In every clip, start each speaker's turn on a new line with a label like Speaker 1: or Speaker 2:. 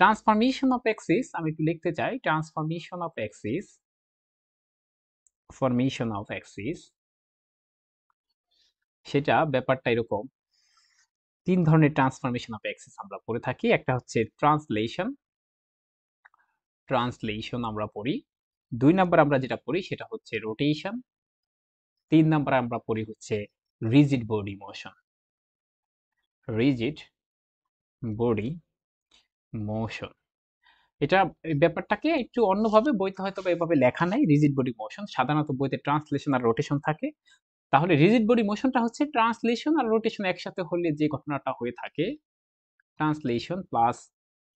Speaker 1: Transformation of axis আমি একটু লিখতে চাই, transformation of axis, formation of axis, সেটা ব্যাপারটা এরকম। তিন ধরনের ট্রান্সফরমেশন অফ এক্সিস আমরা পড়ে থাকি। একটা হচ্ছে ট্রান্সলেশন, ট্রান্সলেশন আমরা পড়ি। 2 নাম্বার আমরা যেটা পড়ি সেটা হচ্ছে রোটেশন। 3 নাম্বার আমরা পড়ি হচ্ছে rigid body motion, rigid body motion. এটা এই ব্যাপারটাকে একটু অন্যভাবে বইতে হয়তো বা এভাবে লেখা নাই, রিজিড বডি মোশন। সাধারণত বইতে ট্রান্সলেশন আর রোটেশন থাকে। তাহলে রিজিড বডি মোশনটা হচ্ছে ট্রান্সলেশন আর রোটেশন একসাথে হলে যে ঘটনাটা হয়ে থাকে, ট্রান্সলেশন প্লাস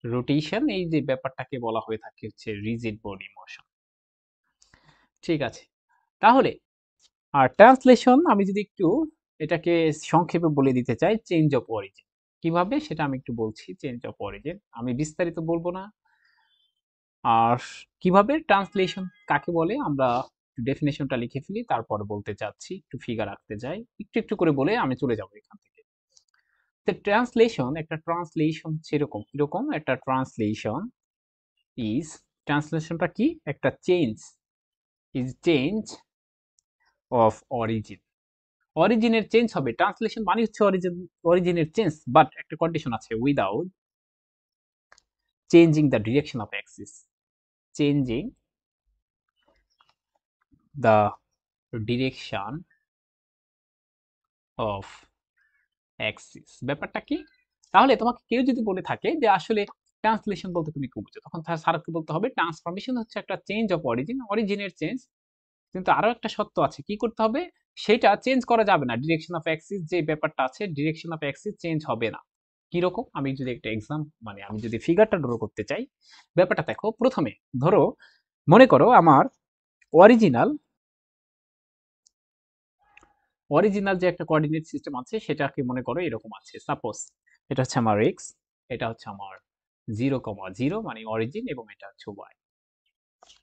Speaker 1: রোটেশন, এই যে ব্যাপারটাকে বলা হয়ে থাকে হচ্ছে রিজিড বডি মোশন। ঠিক আছে, তাহলে আর ট্রান্সলেশন আমি যদি একটু এটাকে সংক্ষেপে বলে দিতে চাই, চেঞ্জ অফ অরিজিন। কিভাবে সেটা আমি একটু বলছি, চেঞ্জ অফ অরিজিন আমি বিস্তারিত বলবো না। আর কিভাবে ট্রান্সলেশন কাকে বলে আমরা ডেফিনেশনটা লিখে ফেলি, তারপর বলতে চাচ্ছি, একটু ফিগার রাখতে যাই, একটু একটু করে বলে আমি চলে যাব এখান থেকে। তো ট্রান্সলেশন, একটা ট্রান্সলেশন হচ্ছে এরকম, কিরকম একটা ট্রান্সলেশন ইজ, ট্রান্সলেশনটা কি, একটা change, is change of origin. অরিজিনের চেঞ্জ হবে, ট্রান্সলেশন মানে হচ্ছে অরিজিনের চেঞ্জ, বাট একটা কন্ডিশন আছে, without changing the direction of axis, changing the direction of axis. ব্যাপারটা কি, তাহলে তোমাকে কেউ যদি বলে থাকে যে আসলে ট্রান্সলেশন বলতে তুমি কি বুঝো, তখন স্যারকে বলতে হবে ট্রান্সফরমেশন হচ্ছে একটা চেঞ্জ অফ অরিজিন, অরিজিনের চেঞ্জ, কিন্তু আরো একটা সত্য আছে, কি করতে হবে, সেটা চেঞ্জ করা যাবে না, ডিরেকশন অফ অ্যাক্সিস যে ব্যাপারটা আছে, ডিরেকশন অফ অ্যাক্সিস চেঞ্জ হবে না। কিরকম, আমি যদি একটা এক্সাম মানে আমি যদি ফিগারটা ড্র করতে চাই, ব্যাপারটা দেখো, প্রথমে ধরো মনে করো আমার অরিজিনাল অরিজিনাল যে একটা কোঅর্ডিনেট সিস্টেম আছে সেটাকে মনে করো এরকম আছে, সাপোজ এটা হচ্ছে আমার এক্স, এটা হচ্ছে আমার 0,0 মানে অরিজিন, এবং এটা হচ্ছে ওয়াই।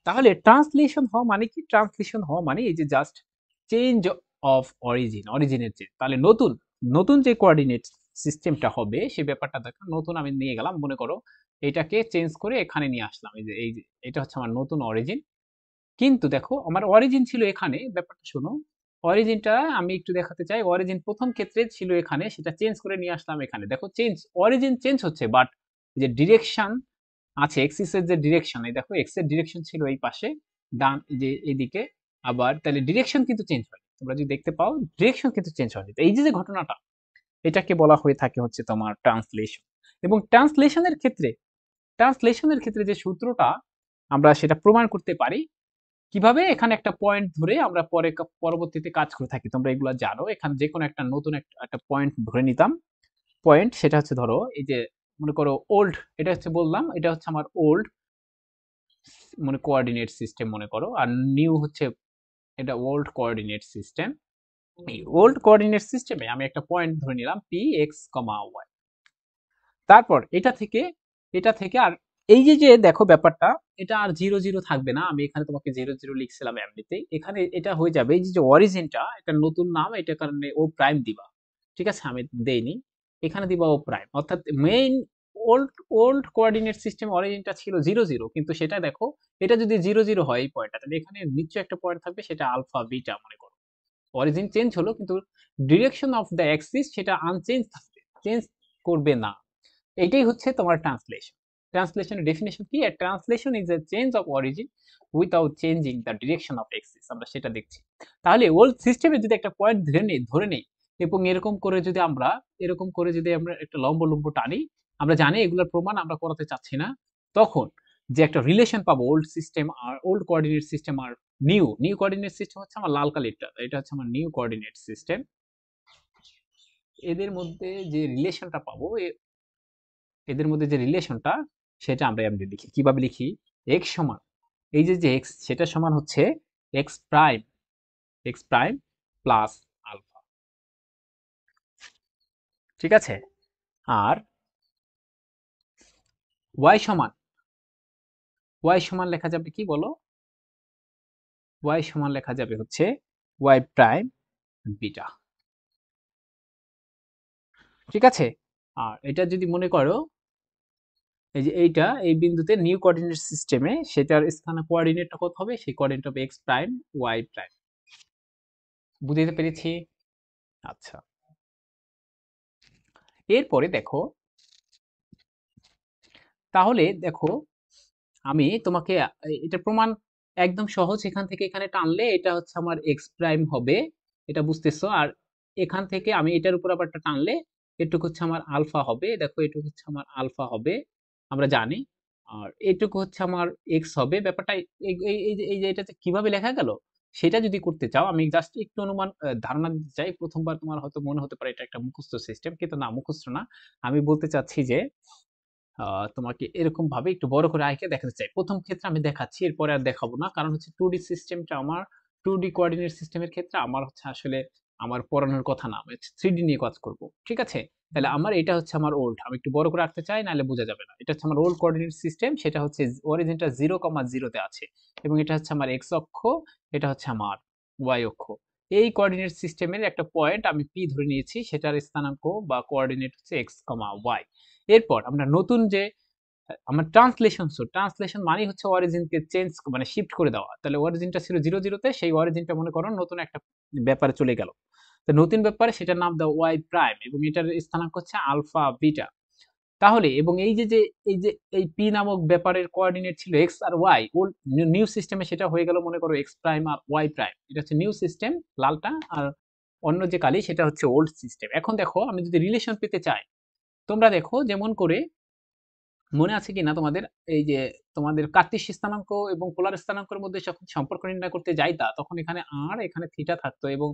Speaker 1: তাহলে ট্রান্সলেশন হওয়া মানে কি, ট্রান্সলেশন হওয়া মানে এই যে জাস্ট চেঞ্জ অফ অরিজিন, অরিজিনের চেঞ্জ। তাহলে নতুন নতুন যে কোঅর্ডিনেট সিস্টেমটা হবে সেই ব্যাপারটা দেখো, নতুন আমি নিয়ে গেলাম, মনে করো এটাকে চেঞ্জ করে এখানে নিয়ে আসলাম, এই যে এটা হচ্ছে আমার নতুন অরিজিন। কিন্তু দেখো আমার অরিজিন ছিল এখানে, ব্যাপারটা শোনো, অরিজিনটা আমি একটু দেখাতে চাই, অরিজিন প্রথম ক্ষেত্রে ছিল এখানে, সেটা চেঞ্জ করে নিয়ে আসলাম এখানে, দেখো চেঞ্জ, অরিজিন চেঞ্জ হচ্ছে, বাট যে ডিরেকশন আছে, এক্সিস এর যে ডিরেকশন, এই দেখো এক্স এর ডিরেকশন ছিল এই পাশে, ডান যে এইদিকে, আবার তাহলে ডিরেকশন কিন্তু চেঞ্জ হয়, তোমরা যদি দেখতে পাও ডিরেকশন কিন্তু চেঞ্জ হয়। এই যে যে ঘটনাটা, এটাকে বলা হয়ে থাকে হচ্ছে তোমার ট্রান্সলেশন। এবং ট্রান্সলেশনের ক্ষেত্রে যে সূত্রটা আমরা সেটা প্রমাণ করতে পারি কিভাবে, এখানে একটা পয়েন্ট ধরে আমরা পরবর্তীতে কাজ করে থাকি, তোমরা এগুলো জানো। এখানে যে কোনো একটা নতুন একটা পয়েন্ট ধরে নিতাম, পয়েন্ট সেটা হচ্ছে ধরো এই যে মনে করো ওল্ড, এটা হচ্ছে বললাম এটা হচ্ছে আমার ওল্ড মানে কোঅর্ডিনেট সিস্টেম মনে করো, আর নিউ হচ্ছে এটা ওল্ড কোঅর্ডিনেট সিস্টেম। এই ওল্ড কোঅর্ডিনেট সিস্টেমে আমি একটা পয়েন্ট ধরে নিলাম পি এক্স কমা ওয়াই, তারপর এটা থেকে আর এই যে যে দেখো ব্যাপারটা, এটা আর 0,0 থাকবে না, আমি এখানে তোমাকে 0,0 লিখছিলাম এমনিতেই, এখানে এটা হয়ে যাবে এই যে অরিজিনটা, এটা নতুন নাম, এটা কারণে ও প্রাইম দিবা, ঠিক আছে, আমি দেইনি, এখানে দিবা ও প্রাইম, অর্থাৎ main old old coordinate system অরিজিনটা ছিল 0,0, কিন্তু সেটা দেখো এটা যদি 0,0 হয় এই পয়েন্টটা, তাহলে এখানে নিশ্চয়ই একটা পয়েন্ট থাকবে, সেটা আলফা বিটা মনে করো, অরিজিন চেঞ্জ হলো কিন্তু ডিরেকশন অফ দ্য অ্যাক্সিস সেটা আনচেঞ্জ থাকবে, চেঞ্জ করবে না। এটাই হচ্ছে তোমার ট্রান্সলেশন। ট্রান্সলেশনের ডেফিনেশন কি, এ translation is a change of origin without changing the direction of axis, আমরা সেটা দেখছি। তাহলে ওল্ড সিস্টেমে যদি একটা পয়েন্ট ধরে নেই এবং এরকম করে যদি আমরা একটা লম্ব লম্ব টানি, আমরা জানি এগুলোর প্রমাণ আমরা করাতে চাচ্ছি না, তখন যে একটা রিলেশন পাবো ওল্ড সিস্টেম আর ওল্ড কোঅর্ডিনেট সিস্টেম আর নিউ কোঅর্ডিনেট সিস্টেম হচ্ছে আমার লাল কালিটা, এটা হচ্ছে আমার নিউ কোঅর্ডিনেট সিস্টেম, এদের মধ্যে যে রিলেশনটা পাবো, এদের মধ্যে যে রিলেশনটা সেটা আমরা এমনি লিখি, কিভাবে লিখি, এক্স সমান এই যে যে এক্স সেটা সমান হচ্ছে x prime, x prime plus alpha, ঠিক আছে। আর ওয়াই সমান, ওয়াই সমান লেখা যাবে কি বলো, ওয়াই সমান লেখা যাবে হচ্ছে ওয়াই প্রাইম বিটা, ঠিক আছে। আর এটা যদি মনে করো এই যে এই বিন্দুতে নিউ কোঅর্ডিনেট সিস্টেমে সেটার স্থানে কোঅর্ডিনেটটা কত হবে, সেই কোঅর্ডিনেট হবে এক্স প্রাইম ওয়াই প্রাইম। বুঝতে পেরেছি? আচ্ছা, এরপরে দেখো, তাহলে দেখো আমি তোমাকে এটা প্রমাণ একদম সহজ। এখান থেকে এখানে টানলে এটা হচ্ছে আমার এক্স প্রাইম হবে, এটা বুঝতেছো। আর এখান থেকে আমি এটার উপর আবার একটা টানলে এটুকু হচ্ছে আমার আলফা হবে, দেখো এটুকু হচ্ছে আমার আলফা হবে, আমরা জানি। আর এটুকু হচ্ছে আমার এক্স হবে। ব্যাপারটা এই যে এটা যে কিভাবে লেখা গেল সেটা যদি করতে চাও, আমি জাস্ট একটু অনুমান ধারণা দিতে চাই। প্রথমবার তোমার হয়তো মনে হতে পারে এটা একটা মুখস্থ সিস্টেম, কিন্তু না, মুখস্থ না। আমি বলতে চাচ্ছি যে তোমাকে এরকম ভাবে একটু বড় করে আঁকে দেখাতে চাই। প্রথম ক্ষেত্রে আমি দেখাচ্ছি, এরপরে আর দেখাবো না, কারণ হচ্ছে 2D সিস্টেমটা আমার, 2D কোঅর্ডিনেট সিস্টেমের ক্ষেত্রে আমার হচ্ছে আসলে আমার পড়ানোর কথা না, আমি 3D নিয়ে কাজ করব। ঠিক আছে? তাহলে আমার এটা হচ্ছে আমার ওল্ড, আমি একটু বড় করে আঁকতে চাই, নাহলে বোঝা যাবে না। এটা হচ্ছে আমার ওল্ড কোঅর্ডিনেট সিস্টেম, সেটা হচ্ছে অরিজিনটা 0,0 তে আছে, এবং এটা হচ্ছে আমার এক্স অক্ষ, এটা হচ্ছে আমার ওয়াই অক্ষ। এই কোঅর্ডিনেট সিস্টেমের একটা পয়েন্ট আমি পি ধরে নিয়েছি, সেটার স্থানাঙ্ক বা কোঅর্ডিনেট হচ্ছে এক্স কমা ওয়াই। এরপর আমরা নতুন যে আমার ট্রান্সলেশন মানে হচ্ছে অরিজিনকে চেঞ্জ মানে শিফট করে দেওয়া। তাহলে অরিজিনটা ছিল 0,0 তে, সেই অরিজিনটা মনে করো নতুন একটা ব্যাপারে চলে গেল। তো নতুন ব্যাপারে সেটার নাম দাও ওয়াই প্রাইম, এবং এটার স্থানাঙ্ক হচ্ছে আলফা বিটা। তাহলে এবং এই যে এই পি নামক ব্যাপারের কোঅর্ডিনেট ছিল এক্স আর ওয়াই, ওল্ড নিউ সিস্টেমে সেটা হয়ে গেল মনে করো এক্স প্রাইম আর ওয়াই প্রাইম। এটা হচ্ছে নিউ সিস্টেম লালটা, আর অন্য যে কালি সেটা হচ্ছে ওল্ড সিস্টেম। এখন দেখো আমি যদি রিলেশন পেতে চাই, তোমরা দেখো যেমন করে মনে আছে কি না তোমাদের, এই যে তোমাদের কার্তেশীয় স্থানাঙ্ক এবং পোলার স্থানাঙ্কের মধ্যে যখন সম্পর্ক নির্ণয় করতে যাইতা, তখন এখানে আর এখানে থিটা থাকতো, এবং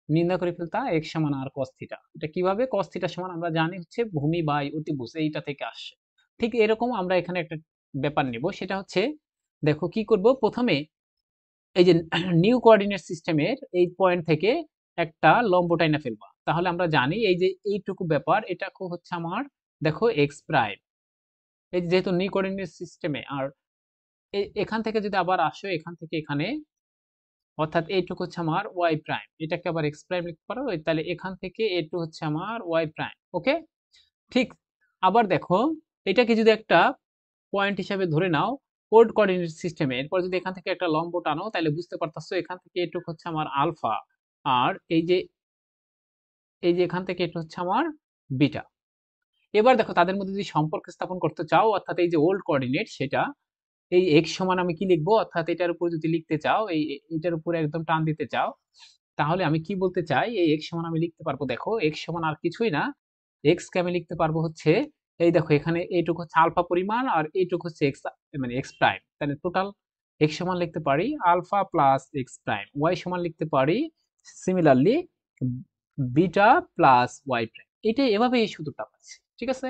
Speaker 1: নির্ণয় করে ফেলতা এক্স সমান আর কস থিটা। এটা কিভাবে? কস থিটা সমান আমরা জানি হচ্ছে ভূমি বাই অতিভুজ, এইটা থেকে আসে। ঠিক এরকম আমরা এখানে একটা ব্যাপার নিব, সেটা হচ্ছে দেখো কি করব। প্রথমে এই যে নিউ কোঅর্ডিনেট সিস্টেমের এই পয়েন্ট থেকে একটা লম্ব টাইনা ফেলবা, তাহলে আমরা জানি এই যে এইটুকু ব্যাপার, এটা হচ্ছে আমার দেখো এক্স প্রাইম। এই যেহেতু নিউ কোঅর্ডিনেট সিস্টেমে, আর এখান থেকে যদি আবার আসো এখান থেকে এখানে, অর্থাৎ এইটুকু হচ্ছে আমার ওয়াই প্রাইম, এটাকে আবার এক্স প্রাইম লিখতে পারো। তাহলে এখান থেকে এটু হচ্ছে আমার ওয়াই প্রাইম। ওকে, ঠিক। আবার দেখো, এটাকে যদি একটা পয়েন্ট হিসাবে ধরে নাও ওল্ড কোঅর্ডিনেট সিস্টেমে, এরপর যদি এখান থেকে একটা লম্ব টানো, তাহলে বুঝতে পারতাছো এখান থেকে এটুকু হচ্ছে আমার আলফা, আর এই যে এখান থেকে এটা হচ্ছে আমার বিটা। এবার দেখো তাদের মধ্যে যদি সম্পর্ক স্থাপন করতে চাও, অর্থাৎ এই যে ওল্ড কোঅর্ডিনেট সেটা, এই এক্স সমান আমি কি লিখবো, অর্থাৎ এটার উপর যদি লিখতে চাও, এটার উপরে একদম টান দিতে চাও, তাহলে আমি কি বলতে চাই, এই এক্স সমান আমি লিখতে পারবো, দেখো এক্স সমান আর কিছুই না, এক্স কে আমি লিখতে পারবো হচ্ছে, এই দেখো এখানে এইটুকু হচ্ছে আলফা পরিমাণ, আর এইটুকু হচ্ছে এক্স, মানে এক্স প্রাইম। তাহলে টোটাল এক্স সমান লিখতে পারি alpha plus x prime, y সমান লিখতে পারি similarly beta plus y prime. এটা এভাবে এই সূত্রটা পাচ্ছি। ঠিক আছে?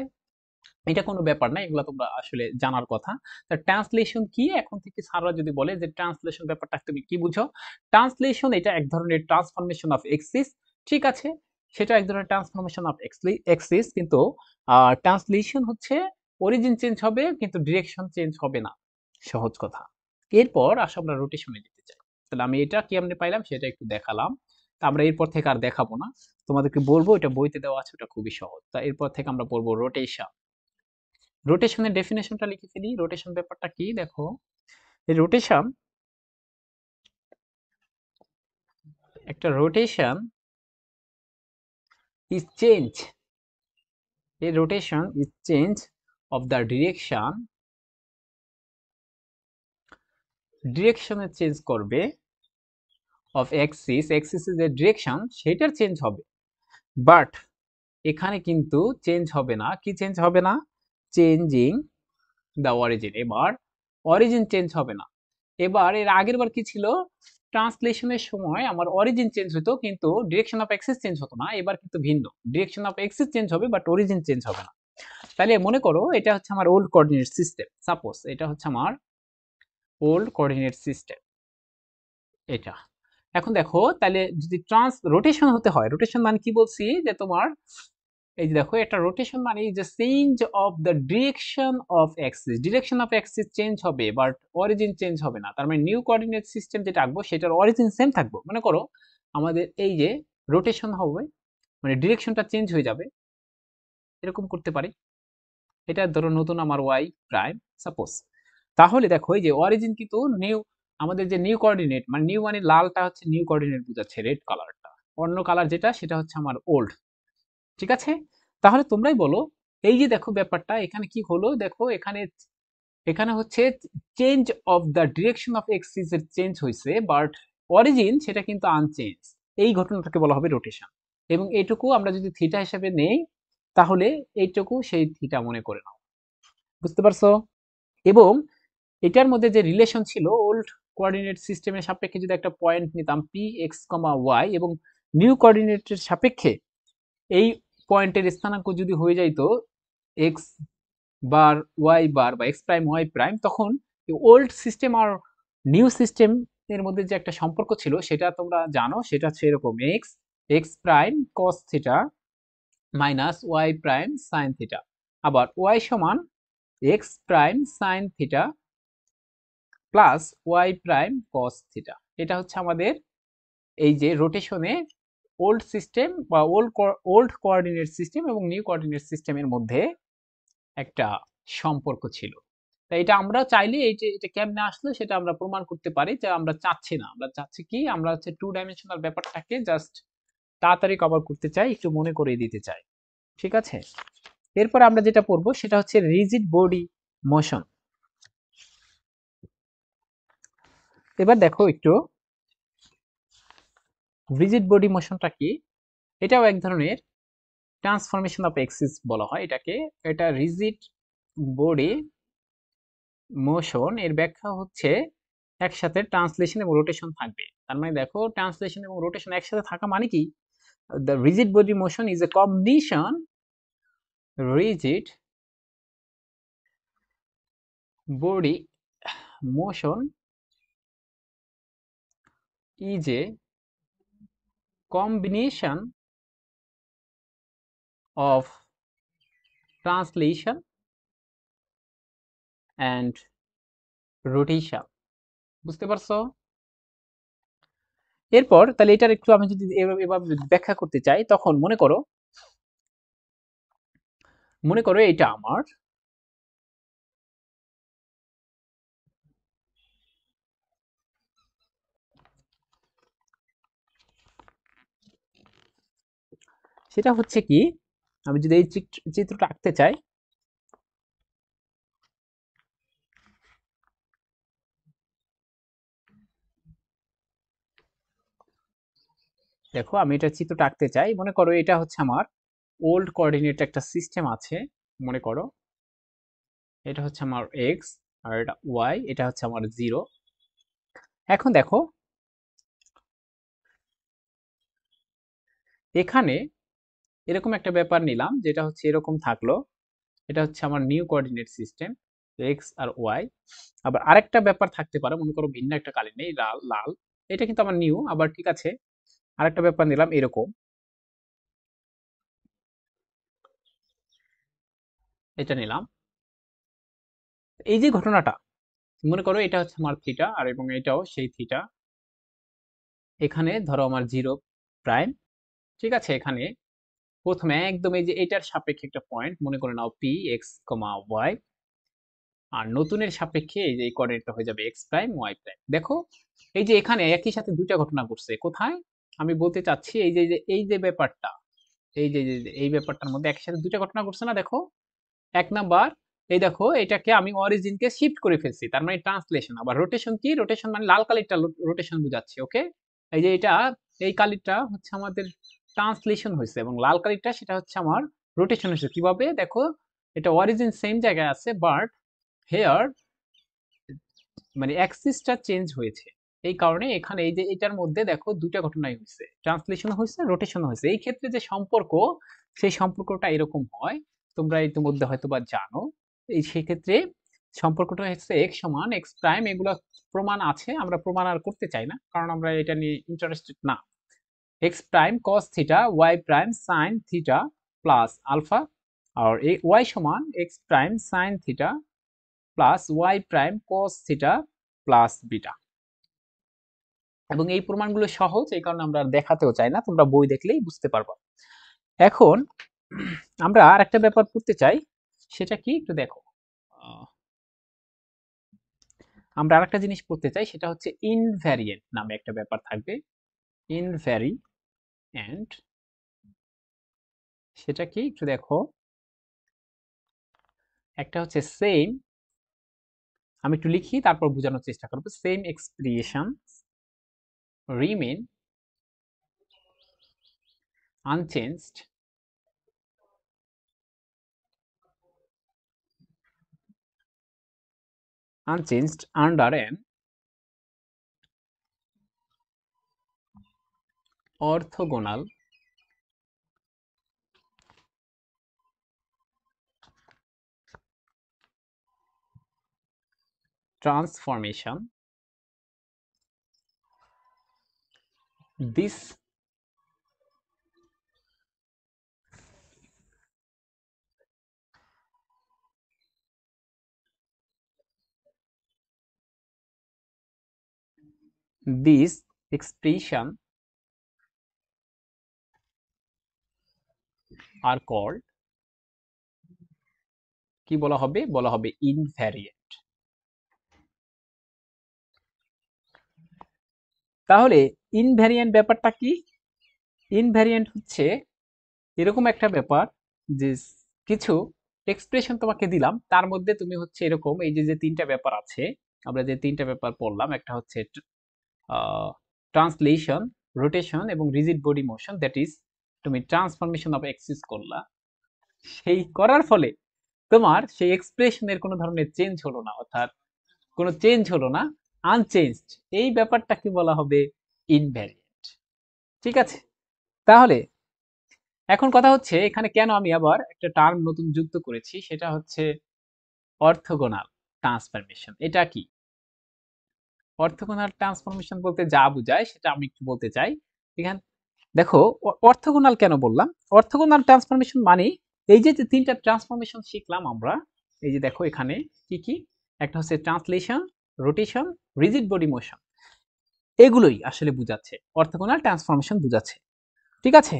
Speaker 1: এটা কোনো ব্যাপার না, এগুলো তোমরা আসলে জানার কথা। তা ট্রান্সলেশন কি, এখন থেকে স্যাররা যদি বলে যে ট্রান্সলেশন ব্যাপারটা তুমি কি বুঝো? ট্রান্সলেশন এটা এক ধরনের ট্রান্সফরমেশন অফ এক্সিস। ঠিক আছে, সেটা এক ধরনের ট্রান্সফরমেশন অফ এক্সিস, কিন্তু ট্রান্সলেশন হচ্ছে অরিজিন চেঞ্জ হবে কিন্তু ডিরেকশন চেঞ্জ হবে না, সহজ কথা। এরপর আসো আমরা রোটেশনে যেতে চাই। তাহলে আমি এটা কেমনে পাইলাম সেটা একটু দেখালাম। তা আমরা এরপর থেকে আর দেখাবো না, তোমাদেরকে বলবো এটা বইতে দেওয়া আছে, ওটা খুবই সহজ। তা এরপর থেকে আমরা পড়বো রোটেশন। রোটেশনের ডেফিনেশনটা লিখে ফেলি। রোটেশন ব্যাপারটা কি দেখো, এই রোটেশন, একটা রোটেশন ইজ চেঞ্জ, এই rotation is change of the direction, ডিরেকশনের চেঞ্জ করবে, অফ এক্সিস, এক্সিসের যে ডিরেকশন সেটার চেঞ্জ হবে, বাট এখানে কিন্তু চেঞ্জ হবে না। কি চেঞ্জ হবে না? Changing the origin. এবার অরিজিন চেঞ্জ হবে না। এবার এর আগের বার কি ছিল, ট্রান্সলেশনের সময় আমার অরিজিন চেঞ্জ হতো কিন্তু ডিরেকশন অফ এক্সিস চেঞ্জ হতো না। এবার কিন্তু ভিন্ন, ডিরেকশন অফ এক্সিস চেঞ্জ হবে বাট অরিজিন চেঞ্জ হবে না। তাহলে মনে করো এটা হচ্ছে আমার ওল্ড কোঅর্ডিনেট সিস্টেম, সাপোজ এটা হচ্ছে আমার ওল্ড কোঅর্ডিনেট সিস্টেম এটা। এখন দেখো তাহলে যদি রোটেশন হতে হয়, রোটেশন মানে কি বলছি যে তোমার এই যে দেখো একটা রোটেশন মানে যে change of the direction of Axis, direction of Axis change হবে বাট অরিজিন চেঞ্জ হবে না। তার মানে নিউ কোঅর্ডিনেট সিস্টেম যেটা আঁকবো সেটার অরিজিন সেম থাকবে। মনে করো আমাদের এই যে রোটেশন হবে, মানে ডিরেকশনটা চেঞ্জ হয়ে যাবে, এরকম করতে পারি। এটা ধরো নতুন আমার ওয়াই প্রাইম সাপোজ। তাহলে দেখো এই যে অরিজিন কিন্তু নিউ, আমাদের যে নিউ কোঅর্ডিনেট মানে নিউ মানে লালটা হচ্ছে নিউ কোঅর্ডিনেট বোঝাচ্ছে, রেড কালারটা অন্য কালার যেটা সেটা হচ্ছে আমার ওল্ড। ঠিক আছে, তাহলে তোমরাই বলো এই যে দেখো ব্যাপারটা এখানে কি হলো, দেখো এখানে এখানে হচ্ছে change of the direction of axis এর চেঞ্জ হয়েছে, বাট অরিজিন সেটা কিন্তু আনচেঞ্জ। এই ঘটনাটাকে বলা হবে রোটেশন। এবং এইটুকু আমরা যদি থিটা হিসেবে নেই তাহলে এইটুকু সেই থিটা মনে করে নাও। বুঝতে পারছো? এবং এটার মধ্যে যে রিলেশন ছিল ওল্ড কোঅর্ডিনেট সিস্টেমের সাপেক্ষে যদি একটা পয়েন্ট নিতাম পি এক্স কমা ওয়াই এবং নিউ কোঅর্ডিনেটের সাপেক্ষে এই পয়েন্টের স্থানাঙ্ক যদি হয়ে যাইতো এক্স বার ওয়াই বার বা এক্স প্রাইম ওয়াই প্রাইম, তখন ওল্ড সিস্টেম আর নিউ সিস্টেম এর মধ্যে যে একটা সম্পর্ক ছিল সেটা তোমরা জানো, সেটা হচ্ছে এরকম x x prime cos theta minus y prime sine theta, আবার ওয়াই সমান x prime sine theta plus y prime cos theta. এটা হচ্ছে আমাদের এই যে রোটেশনে ওল্ড সিস্টেম বা ওল্ড কোঅর্ডিনেট সিস্টেম এবং নিউ কোঅর্ডিনেট সিস্টেমের মধ্যে একটা সম্পর্ক ছিল। তাই এটা আমরা চাইলে এই যে এটা কেমনে আসলো সেটা আমরা প্রমাণ করতে পারি, যে আমরা চাচ্ছি না, আমরা চাচ্ছি কি আমরা হচ্ছে টু ডাইমেনশনাল ব্যাপারটাকে জাস্ট তাড়াতাড়ি কভার করতে চাই, একটু মনে করিয়ে দিতে চাই। ঠিক আছে, এরপর আমরা যেটা পড়বো সেটা হচ্ছে রিজিড বডি মোশন। এবার দেখো একটু রিজিড বডি মোশনটা কি। এটাও এক ধরনের ট্রান্সফরমেশন অফ এক্সিস বলা হয় এটাকে। এটা রিজিড বডি মোশন এর ব্যাখ্যা হচ্ছে একসাথে ট্রান্সলেশন এবং রোটেশন থাকবে। তার মানে দেখো ট্রান্সলেশন এবং রোটেশন একসাথে থাকা মানে কি, the rigid body motion is a combination, rigid body motion is a combination of translation and rotation। বুঝতে পারছো? এরপর তাহলে এটার একটু আমি যদি এভাবে ব্যাখ্যা করতে চাই, তখন মনে করো এটা আমার সেটা হচ্ছে কি, আমি যদি এই চিত্রটা আঁকতে চাই, দেখো আমি এটা চিত্রটা আঁকতে চাই, মনে করো এটা হচ্ছে আমার ওল্ড কোঅর্ডিনেট একটা সিস্টেম আছে। মনে করো এটা হচ্ছে আমার এক্স আর এটা ওয়াই, এটা হচ্ছে আমার জিরো। এখন দেখো এখানে এরকম একটা ব্যাপার নিলাম যেটা হচ্ছে এরকম থাকলো, এটা হচ্ছে আমার নিউ কোঅর্ডিনেট সিস্টেম এক্স আর ওয়াই। আবার আরেকটা ব্যাপার থাকতে পারে, মনে করো ভিন্ন একটা কালি নেই লাল লাল, এটা কিন্তু আমার নিউ। আবার ঠিক আছে, আরেকটা ব্যাপার নিলাম এরকম, এটা নিলাম। এই যে ঘটনাটা, মনে করো এটা হচ্ছে আমার থিটা আর এবং এটাও সেই থিটা। এখানে ধরো আমার জিরো প্রাইম। ঠিক আছে, এখানে প্রথমে একদম এই যে এটার সাপেক্ষে একটা পয়েন্ট মনে করে নাও পি এক্স কমা ওয়াই, আর নতুনের সাপেক্ষে এই যে এই কোঅর্ডিনেটটা হয়ে যাবে এক্স প্রাইম ওয়াই প্রাইম। দেখো এই যে এখানে একই সাথে দুইটা ঘটনা ঘটছে কোথায়, আমি বলতে চাচ্ছি এই যে ব্যাপারটা, এই ব্যাপারটার মধ্যে একই সাথে দুইটা ঘটনা ঘটছে না। দেখো এক নাম্বার, এই দেখো এটাকে আমি অরিজিনকে শিফট করে ফেলছি, তার মানে ট্রান্সলেশন। আবার রোটেশন কি, রোটেশন মানে লাল কালিটা রোটেশন বোঝাচ্ছে। ওকে, এই যে এটা এই কালিটা হচ্ছে আমাদের ট্রান্সলেশন হয়েছে এবং লাল কালিটা সেটা হচ্ছে আমার রোটেশন হয়েছে। কিভাবে দেখো, এটা অরিজিন সেম জায়গায় আছে বাট হেয়ার মানে অ্যাক্সিসটা চেঞ্জ হয়েছে। এই কারণে এখানে এই যে এটার মধ্যে দেখো দুইটা ঘটনাই হয়েছে, ট্রান্সলেশন হয়েছে, রোটেশন হয়েছে। এই ক্ষেত্রে যে সম্পর্ক, সেই সম্পর্কটা এরকম হয়, তোমরা ইতিমধ্যে হয়তো বা জানো। এই সেক্ষেত্রে সম্পর্কটা হচ্ছে এক্স সমান এক্স প্রাইম, এগুলো প্রমাণ আছে, আমরা প্রমাণ আর করতে চাই না কারণ আমরা এটা নিয়ে ইন্টারেস্টেড না। X prime cos theta y prime sine theta plus alpha, আর ওয়াই সমান x prime sine theta plus y prime cos theta plus beta. এবং এই প্রমাণগুলো সহজ, এই কারণে আমরা আর দেখাতেও চাই না, তোমরা বই দেখলেই বুঝতে পারবা। এখন আমরা আর একটা ব্যাপার করতে চাই, সেটা কি একটু দেখো। আহ, আমরা আরেকটা জিনিস পড়তে চাই, সেটা হচ্ছে ইনভ্যারিয়েন্ট নামে একটা ব্যাপার থাকবে। ইনভ্যারিয়েন্ট সেটা কি একটু দেখো। একটা হচ্ছে সেম, আমি একটু লিখি তারপর বোঝানোর চেষ্টা করবো। Same expression remain unchanged under an orthogonal transformation. This expression are called, কি বলা হবে? বলা হবে ইনভ্যারিয়েন্ট। তাহলে ইনভ্যারিয়েন্ট ব্যাপারটা কি? ইনভ্যারিয়েন্ট হচ্ছে এরকম একটা ব্যাপার যে কিছু এক্সপ্রেশন তোমাকে দিলাম, তার মধ্যে তুমি হচ্ছে এরকম এই যে যে তিনটা ব্যাপার আছে, আমরা যে তিনটা ব্যাপার পড়লাম, একটা হচ্ছে ট্রান্সলেশন, রোটেশন এবং rigid body motion, that is তুমি ট্রান্সফরমেশন অফ এক্সিস করলা। সেই করার ফলে তোমার সেই এক্সপ্রেশনের কোনো ধরনের চেঞ্জ হলো না, অর্থাৎ কোনো চেঞ্জ হলো না, আনচেঞ্জড, এই ব্যাপারটাকে বলা হবে ইনভ্যারিয়েন্ট। ঠিক আছে? তাহলে এখন কথা হচ্ছে এখানে কেন আমি আবার একটা টার্ম নতুন যুক্ত করেছি, সেটা হচ্ছে অর্থোগোনাল ট্রান্সফরমেশন। এটা কি? অর্থোগোনাল ট্রান্সফরমেশন বলতে যা বোঝায় সেটা আমি একটু বলতে চাই। এখানে দেখো, অর্থোগোনাল কেন বললাম? অর্থোগোনাল ট্রান্সফরমেশন মানে এই যে যে তিনটা ট্রান্সফরমেশন শিখলাম আমরা, এই যে দেখো এখানে কি কি, একটা হচ্ছে translation, rotation, rigid body motion, এগুলোই আসলে বুঝাচ্ছে, অর্থোগোনাল ট্রান্সফরমেশন বুঝাচ্ছে। ঠিক আছে?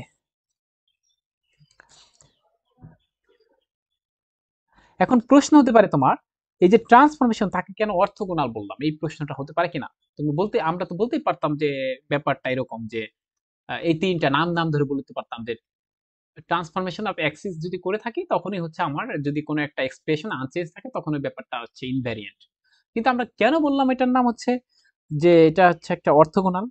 Speaker 1: এখন প্রশ্ন হতে পারে তোমার, এই যে ট্রান্সফরমেশন তাকে কেন অর্থোগোনাল বললাম, এই প্রশ্নটা হতে পারে কিনা। তুমি বলতে, আমরা তো বলতেই পারতাম যে ব্যাপারটা এরকম যে এই তিনটা নাম নাম ধরে বলতে পারতাম যে ট্রান্সফরমেশন অফ অ্যাক্সিস যদি করে থাকি তখনই হচ্ছে আমার, যদি কোনো একটা এক্সপ্রেশন আনচেঞ্জ থাকে তখন ওই ব্যাপারটা হচ্ছে ইনভ্যারিয়েন্ট। কিন্তু আমরা কেন বললাম এটার নাম হচ্ছে যে এটা হচ্ছে একটা অর্থোগোনাল?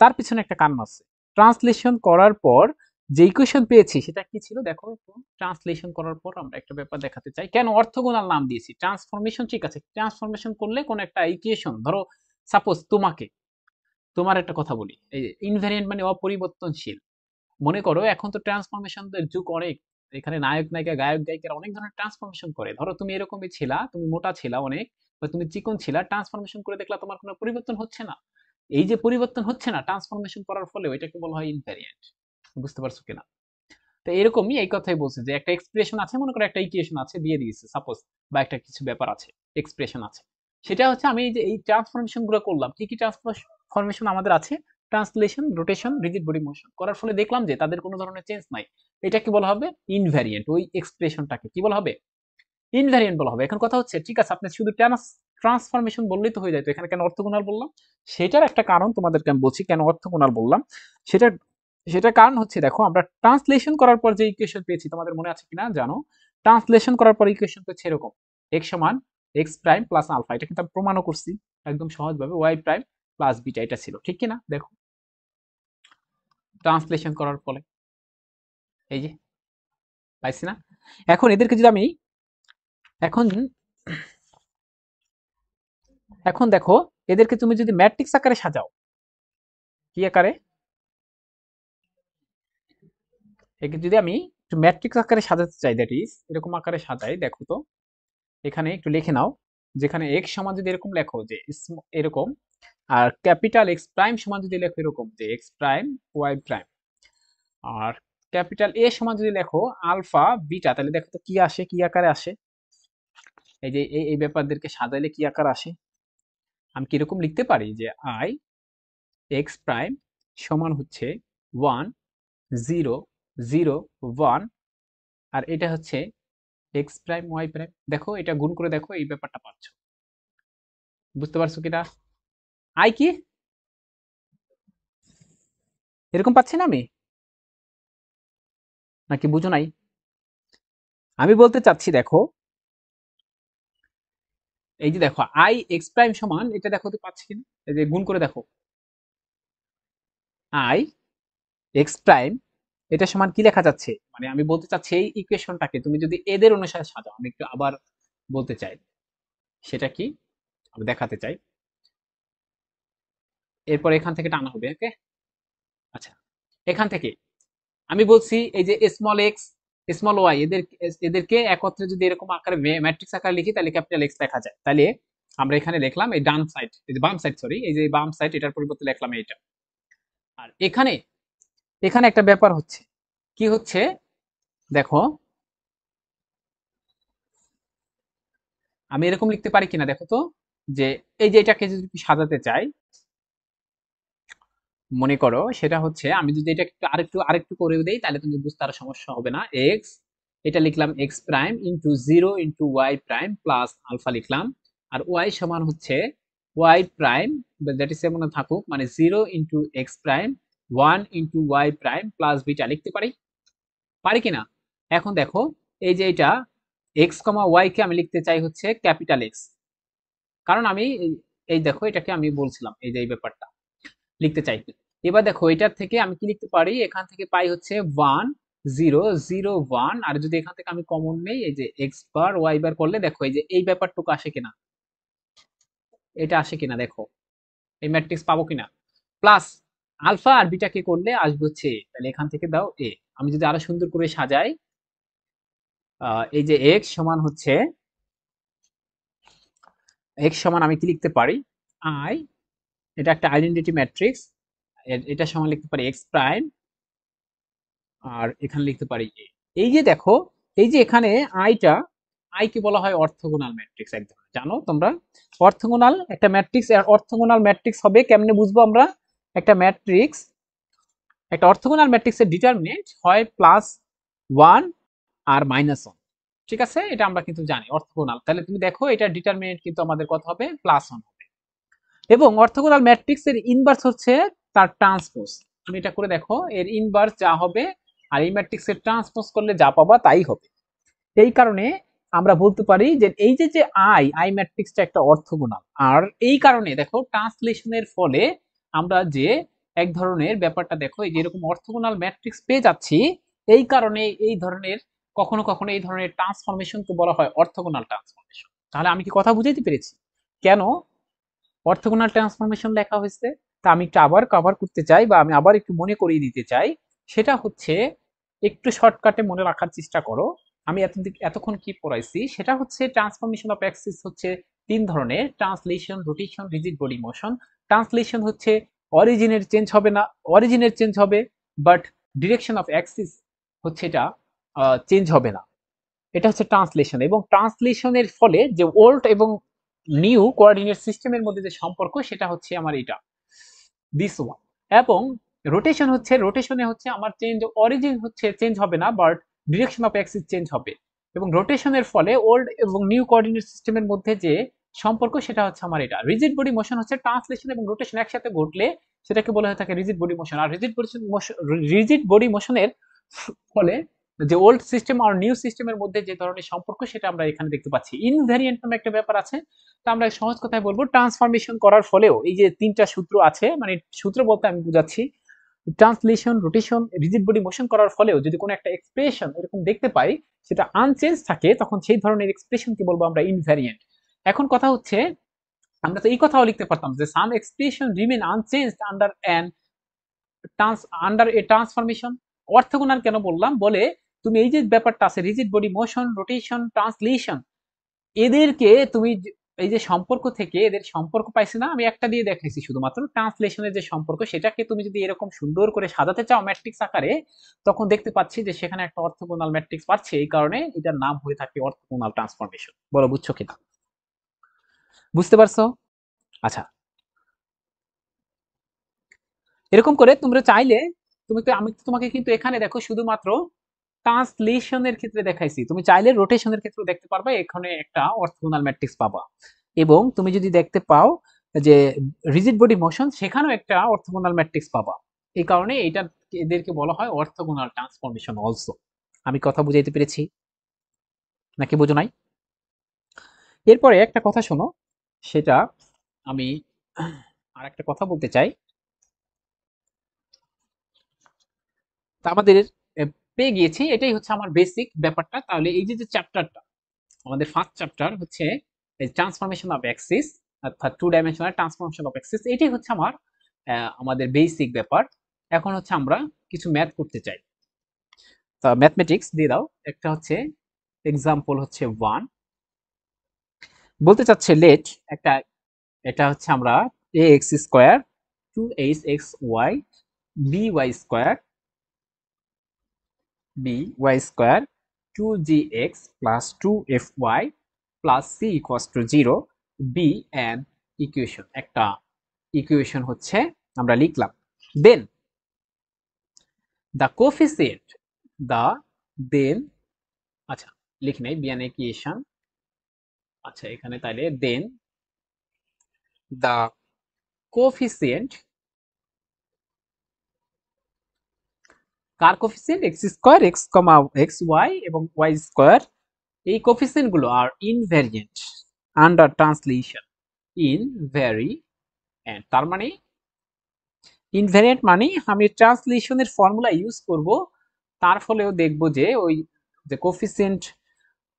Speaker 1: তার পিছনে একটা কারণ আছে। ট্রান্সলেশন করার পর যে ইকুয়েশন পেয়েছি সেটা কি ছিল দেখো একটু। ট্রান্সলেশন করার পর আমরা একটা ব্যাপার দেখাতে চাই কেন অর্থোগোনাল নাম দিয়েছি। ট্রান্সফরমেশন ঠিক আছে, ট্রান্সফরমেশন করলে কোন একটা ইকুয়েশন, ধরো সাপোজ তোমাকে, তোমার একটা কথা বলি, এই ইনভ্যারিয়েন্ট মানে অপরিবর্তনশীল। মনে করো এখন তো ট্রান্সফরমেশনের যুগ অনেক, এখানে নায়ক নায়িকা গায়ক গায়িকারা অনেক ধরনের ট্রান্সফরমেশন করে। ধরো তুমি এরকমই ছিলা, তুমি মোটা ছিলা অনেক, বা তুমি চিকন ছিলা, ট্রান্সফরমেশন করে দেখলা তোমার কোনো পরিবর্তন হচ্ছে না। এই যে পরিবর্তন হচ্ছে না ট্রান্সফরমেশন করার ফলে, ওইটাকে বলা হয় ইনভ্যারিয়েন্ট। বুঝতে পারছো কিনা? তো এরকমই এই কথাই বলছে যে একটা এক্সপ্রেশন আছে, মনে করো একটা ইকুয়েশন আছে দিয়ে দিয়েছে সাপোজ, বা একটা কিছু ব্যাপার আছে, এক্সপ্রেশন আছে, সেটা হচ্ছে আমি এই যে এই ট্রান্সফরমেশন গুলো করলাম, কি কি ট্রান্সফরমেশন আমাদের আছে, translation, rotation, rigid body motion করার ফলে দেখলাম যে তাদের কোনো ধরনের চেঞ্জ নাই, এটাকে বলা হবে ইনভ্যারিয়েন্ট। ওই এক্সপ্রেশনটাকে কি বলা হবে? ইনভ্যারিয়েন্ট বলা হবে। এখন কথা হচ্ছে ঠিক আছে, আপনি শুধু ট্রান্সফরমেশন বললেই তো হয়ে যায়, তো এখানে কেন অর্থোগোনাল বললাম? সেটার একটা কারণ তোমাদেরকে আমি বলছি কেন অর্থোগোনাল বললাম। সেটা সেটার কারণ হচ্ছে দেখো, আমরা ট্রান্সলেশন করার পর যে ইকুয়েশন পেয়েছি, তোমাদের মনে আছে কিনা জানো, ট্রান্সলেশন করার পর ইকুয়েশন পেয়েছি এরকম, এক্স সমান এক্স প্রাইম প্লাস আলফা, এটা কিন্তু আমি প্রমাণও করছি একদম সহজভাবে, ওয়াই প্রাইম প্লাস বিটা, এটা ছিল ঠিক কিনা দেখো, ট্রান্সলেশন করার ফলে এই যে পাইছি না। এখন এদেরকে যদি আমি এখন এখন দেখো, এদেরকে তুমি যদি ম্যাট্রিক্স আকারে সাজাও, কি আকারে, একে যদি আমি একটু ম্যাট্রিক্স আকারে সাজাতে চাই, দ্যাট ইজ এরকম আকারে সাজাই, দেখো তো এখানে একটু লিখে নাও, যেখানে এক্স সমান যদি এরকম লেখো যে এরকম, আর ক্যাপিটাল এক্স প্রাইম সমান যদি লেখো এরকম যে এক্স প্রাইম ওয়াই প্রাইম, আর ক্যাপিটাল এ সমান যদি লেখো আলফা বিটা, তাহলে দেখো তো কি আসে, কি আকারে আসে। এই যে এই ব্যাপারদেরকে সাজাইলে কি আকার আসে, আমি কিরকম লিখতে পারি যে আই এক্স প্রাইম সমান হচ্ছে 1 0 0 1, আর এটা হচ্ছে এক্স প্রাইম ওয়াই প্রাইম, দেখো এটা গুণ করে দেখো, এই ব্যাপারটা পাচ্ছ, বুঝতে পারছো কিনা? আই কি এরকম পাচ্ছি না আমি, নাকি বুঝো নাই? আমি বলতে চাচ্ছি দেখো, এই যে দেখো আই এক্স প্রাইম সমান, এটা দেখো তো পাচ্ছি কিনা, এই যে গুণ করে দেখো, আই এক্স প্রাইম এটা সমান কি লেখা যাচ্ছে, মানে আমি বলতে চাচ্ছি এই ইকুয়েশনটাকে তুমি যদি এদের অনুসারে সাজাও, আমি একটু আবার বলতে চাই সেটা কি আমি দেখাতে চাই, এরপর এখান থেকে টানা হবে, ওকে? আচ্ছা, এখান থেকে আমি বলছি এই যে স্মল এক্স স্মল ওয়াই এদেরকে একত্রে যদি এরকম আকারে ম্যাট্রিক্স আকারে লিখি তাহলে ক্যাপিটাল এক্স লেখা যায়, তাহলে আমরা এখানে লিখলাম এই ডান সাইড, এই যে বাম সাইড, সরি, এই যে বাম সাইড, এটার পরিবর্তে লিখলাম এইটা। আর এখানে এখানে একটা ব্যাপার হচ্ছে, কি হচ্ছে দেখো, আমি এরকম লিখতে পারি কিনা দেখো তো, যে এই যে এটাকে যদি সাজাতে চাই, মনে করো সেটা হচ্ছে আমি যদি এটা একটু আরেকটু আরেকটু করে দেই তাহলে তুমি বুঝতে আর সমস্যা হবে না। এক্স, এটা লিখলাম x prime into zero into y prime plus alpha লিখলাম, আর ওয়াই সমান হচ্ছে ওয়াই প্রাইম, দ্যাট ইজ মনে থাকুক, মানে zero into x prime one into y prime plus beta লিখতে পারি, পারি কিনা? এখন দেখো এই যে এটা এক্স কমা ওয়াই কে আমি লিখতে চাই হচ্ছে ক্যাপিটাল এক্স, কারণ আমি এই দেখো এটাকে আমি বলছিলাম এই যে এই ব্যাপারটা লিখতে চাই। এবার দেখো এটার থেকে আমি কি লিখতে পারি, এখান থেকে পাই হচ্ছে 1 0 0 1, আর যদি এখান থেকে আমি কমন নেই এই যে এক্স বার ওয়াই বার করলে দেখো এই যে এই ব্যাপারটুকু আসে কিনা, এটা আসে কিনা দেখো, এই ম্যাট্রিক্স পাবো কিনা, প্লাস আলফা আর বিটাকে করলে আসবে হচ্ছে A, তাহলে এখান থেকে দাও এ। আমি যদি আরো সুন্দর করে সাজাই, এই যে এক্স সমান আমি কি লিখতে পারি, আই, এটা একটা আইডেন্টিটি ম্যাট্রিক্স, এটা সমান লিখতে পারি এক্স প্রাইম, আর এখানে লিখতে পারি এ। এই যে দেখো এই যে এখানে আইটা, আই কে বলা হয় অর্থগোনাল ম্যাট্রিক্স, একদম জানো তোমরা, অর্থগোনাল একটা ম্যাট্রিক্স, অর্থগোনাল ম্যাট্রিক্স হবে কেমনে বুঝবো আমরা, একটা ম্যাট্রিক্স, একটা অর্থগোনাল ম্যাট্রিক্সের ডিটারমিনেন্ট হয় +1 আর -1, ঠিক আছে? এটা আমরা কিন্তু জানি অর্থগোনাল, তাহলে তুমি দেখো এটা ডিটারমিনেন্ট কিন্তু আমাদের কত হবে, +1 হবে, এবং অর্থগোনাল ম্যাট্রিক্সের ইনভার্স হচ্ছে তার ট্রান্সপোজ, তুমি এটা করে দেখো এর ইনভার্স যা হবে আর এই ম্যাট্রিক্সের ট্রান্সপোজ করলে যা পাবা তাই হবে। এই কারণে আমরা বলতে পারি যে এই যে যে আই আই ম্যাট্রিক্সটা একটা অর্থগোনাল, আর এই কারণে দেখো ট্রান্সলেশনের ফলে আমরা যে এক ধরনের ব্যাপারটা দেখো এই যে এরকম অর্থগোনাল ম্যাট্রিক্স পেয়ে যাচ্ছি, এই কারণে এই ধরনের কখনো কখনো এই ধরনের ট্রান্সফরমেশনকে বলা হয় অর্থগোনাল ট্রান্সফরমেশন। তাহলে আমি কি কথা বুঝাইতে পেরেছি কেন অর্থগোনাল ট্রান্সফরমেশন লেখা হয়েছে? তা আমি একটু আবার কভার করতে চাই, বা আমি আবার একটু মনে করিয়ে দিতে চাই, সেটা হচ্ছে একটু শর্টকাটে মনে রাখার চেষ্টা করো। আমি এতক্ষণ কি পড়াইছি সেটা হচ্ছে ট্রান্সফরমেশন অফ অ্যাক্সিস হচ্ছে তিন ধরনের, translation, rotation, rigid body motion. Translation হচ্ছে অরিজিনের চেঞ্জ হবে না, অরিজিনের চেঞ্জ হবে, বাট ডিরেকশন অফ অ্যাক্সিস হচ্ছে এটা চেঞ্জ হবে না, এটা হচ্ছে ট্রান্সলেশন। এবং ট্রান্সলেশনের ফলে যে ওল্ড এবং নিউ কোঅর্ডিনেট সিস্টেমের মধ্যে যে সম্পর্ক সেটা হচ্ছে আমার এটা, দিস ওয়ান। এবং রোটেশন হচ্ছে, রোটেশনে হচ্ছে আমার চেঞ্জ, অরিজিন হচ্ছে চেঞ্জ হবে না, but direction of Axis change হবে। এবং রোটেশনের ফলে ওল্ড এবং নিউ কোঅর্ডিনেট সিস্টেমের মধ্যে যে সম্পর্ক সেটা হচ্ছে আমার এটা। রিজিড বডি মোশন হচ্ছে ট্রান্সলেশন এবং রোটেশন একসাথে ঘটলে সেটাকে বলা হয়ে থাকে রিজিড বডি মোশন। আর রিজিড বডি মোশনের ফলে যে ওল্ড সিস্টেম আর নিউ সিস্টেমের মধ্যে যে ধরনের সম্পর্ক সেটা আমরা এখানে দেখতে পাচ্ছি। ইনভ্যারিয়েন্ট নামে একটা ব্যাপার আছে, তা আমরা সহজ কথায় বলবো ট্রান্সফরমেশন করার ফলেও এই যে তিনটা সূত্র আছে, মানে সূত্র বলতে আমি বুঝাচ্ছি translation, rotation, rigid body motion করার ফলেও যদি কোনো একটা এক্সপ্রেশন এরকম দেখতে পাই সেটা আনচেঞ্জ থাকে, তখন সেই ধরনের এক্সপ্রেশনকে বলবো আমরা ইনভ্যারিয়েন্ট। এখন কথা হচ্ছে আমরা তো এই কথাও লিখতে পারতাম যে সাম এক্সপ্রেশন রিমেন আনচেঞ্জড আন্ডার এ ট্রান্সফরমেশন। অর্থগোনাল কেন বললাম, বলে তুমি এই যে ব্যাপারটা আছে rigid body motion, rotation, translation, এদেরকে তুমি এই যে সম্পর্ক থেকে এদের সম্পর্ক পাইছি না, আমি একটা দিয়ে দেখাইছি শুধুমাত্র ট্রান্সলেশনের যে সম্পর্ক, সেটাকে তুমি যদি এরকম সুন্দর করে সাজাতে চাও ম্যাট্রিক্স আকারে, তখন দেখতে পাচ্ছি যে সেখানে একটা অর্থগোনাল ম্যাট্রিক্স পাচ্ছে, এই কারণে এটার নাম হয়ে থাকে অর্থগোনাল ট্রান্সফরমেশন। বলো বুঝছো কিনা, বুঝতে পারছো? আচ্ছা, এরকম করে তোমরা চাইলে, আমি তোমাকে কিন্তু এখানে দেখো শুধুমাত্র ট্রান্সলেশনের ক্ষেত্রে দেখাইছি, তুমি চাইলে রোটেশনের ক্ষেত্রে দেখতে পারবে, এখানে একটা অর্থোগোনাল ম্যাট্রিক্স পাবা। এবং তুমি যদি দেখতে পাও যে রিজিড বডি মোশন, সেখানেও একটা অর্থোগোনাল ম্যাট্রিক্স পাবা। এই কারণে এটা এদেরকে বলা হয় অর্থোগোনাল ট্রান্সফরমেশন অলসো। আমি কথা বুঝাইতে পেরেছি নাকি বোঝো নাই? এরপরে একটা কথা শোনো, সেটা আমি আর একটা কথা বলতে চাই। তা আমাদের পেয়ে গিয়েছি, এটাই হচ্ছে আমার বেসিক ব্যাপারটা। তাহলে এই যে যে চ্যাপ্টারটা, আমাদের ফার্স্ট চ্যাপ্টার হচ্ছে ট্রান্সফরমেশন অফ অ্যাক্সিস, অর্থাৎ two dimensional transformation of axis, এটাই হচ্ছে আমার আমাদের বেসিক ব্যাপার। এখন হচ্ছে আমরা কিছু ম্যাথ করতে চাই। তা ম্যাথমেটিক্স দিয়ে দাও একটা, হচ্ছে এক্সাম্পল হচ্ছে 1 বলতে চাচ্ছে লেট একটা, এটা হচ্ছে আমরা a x square 2ax y by by square 2gx plus 2fy plus c equals to 0 be an equation, একটা ইকুয়েশন হচ্ছে আমরা লিখলাম। দেন the coefficient the then আচ্ছা লিখি নাই, be an equation। আচ্ছা এখানে তাইলে then the coefficient, কার coefficient, x square x comma x y এবং ওয়াই স্কোয়ার, এই কোফিসিয়েন্ট গুলো আর ইনভ্যারিয়েন্ট আন্ডার ট্রান্সলেশন। ইনভ্যারিয়েন্ট তার মানে, ইনভ্যারিয়েন্ট মানে আমি ট্রান্সলেশনের ফর্মুলা ইউজ করব, তার ফলেও দেখব যে ওই যে coefficient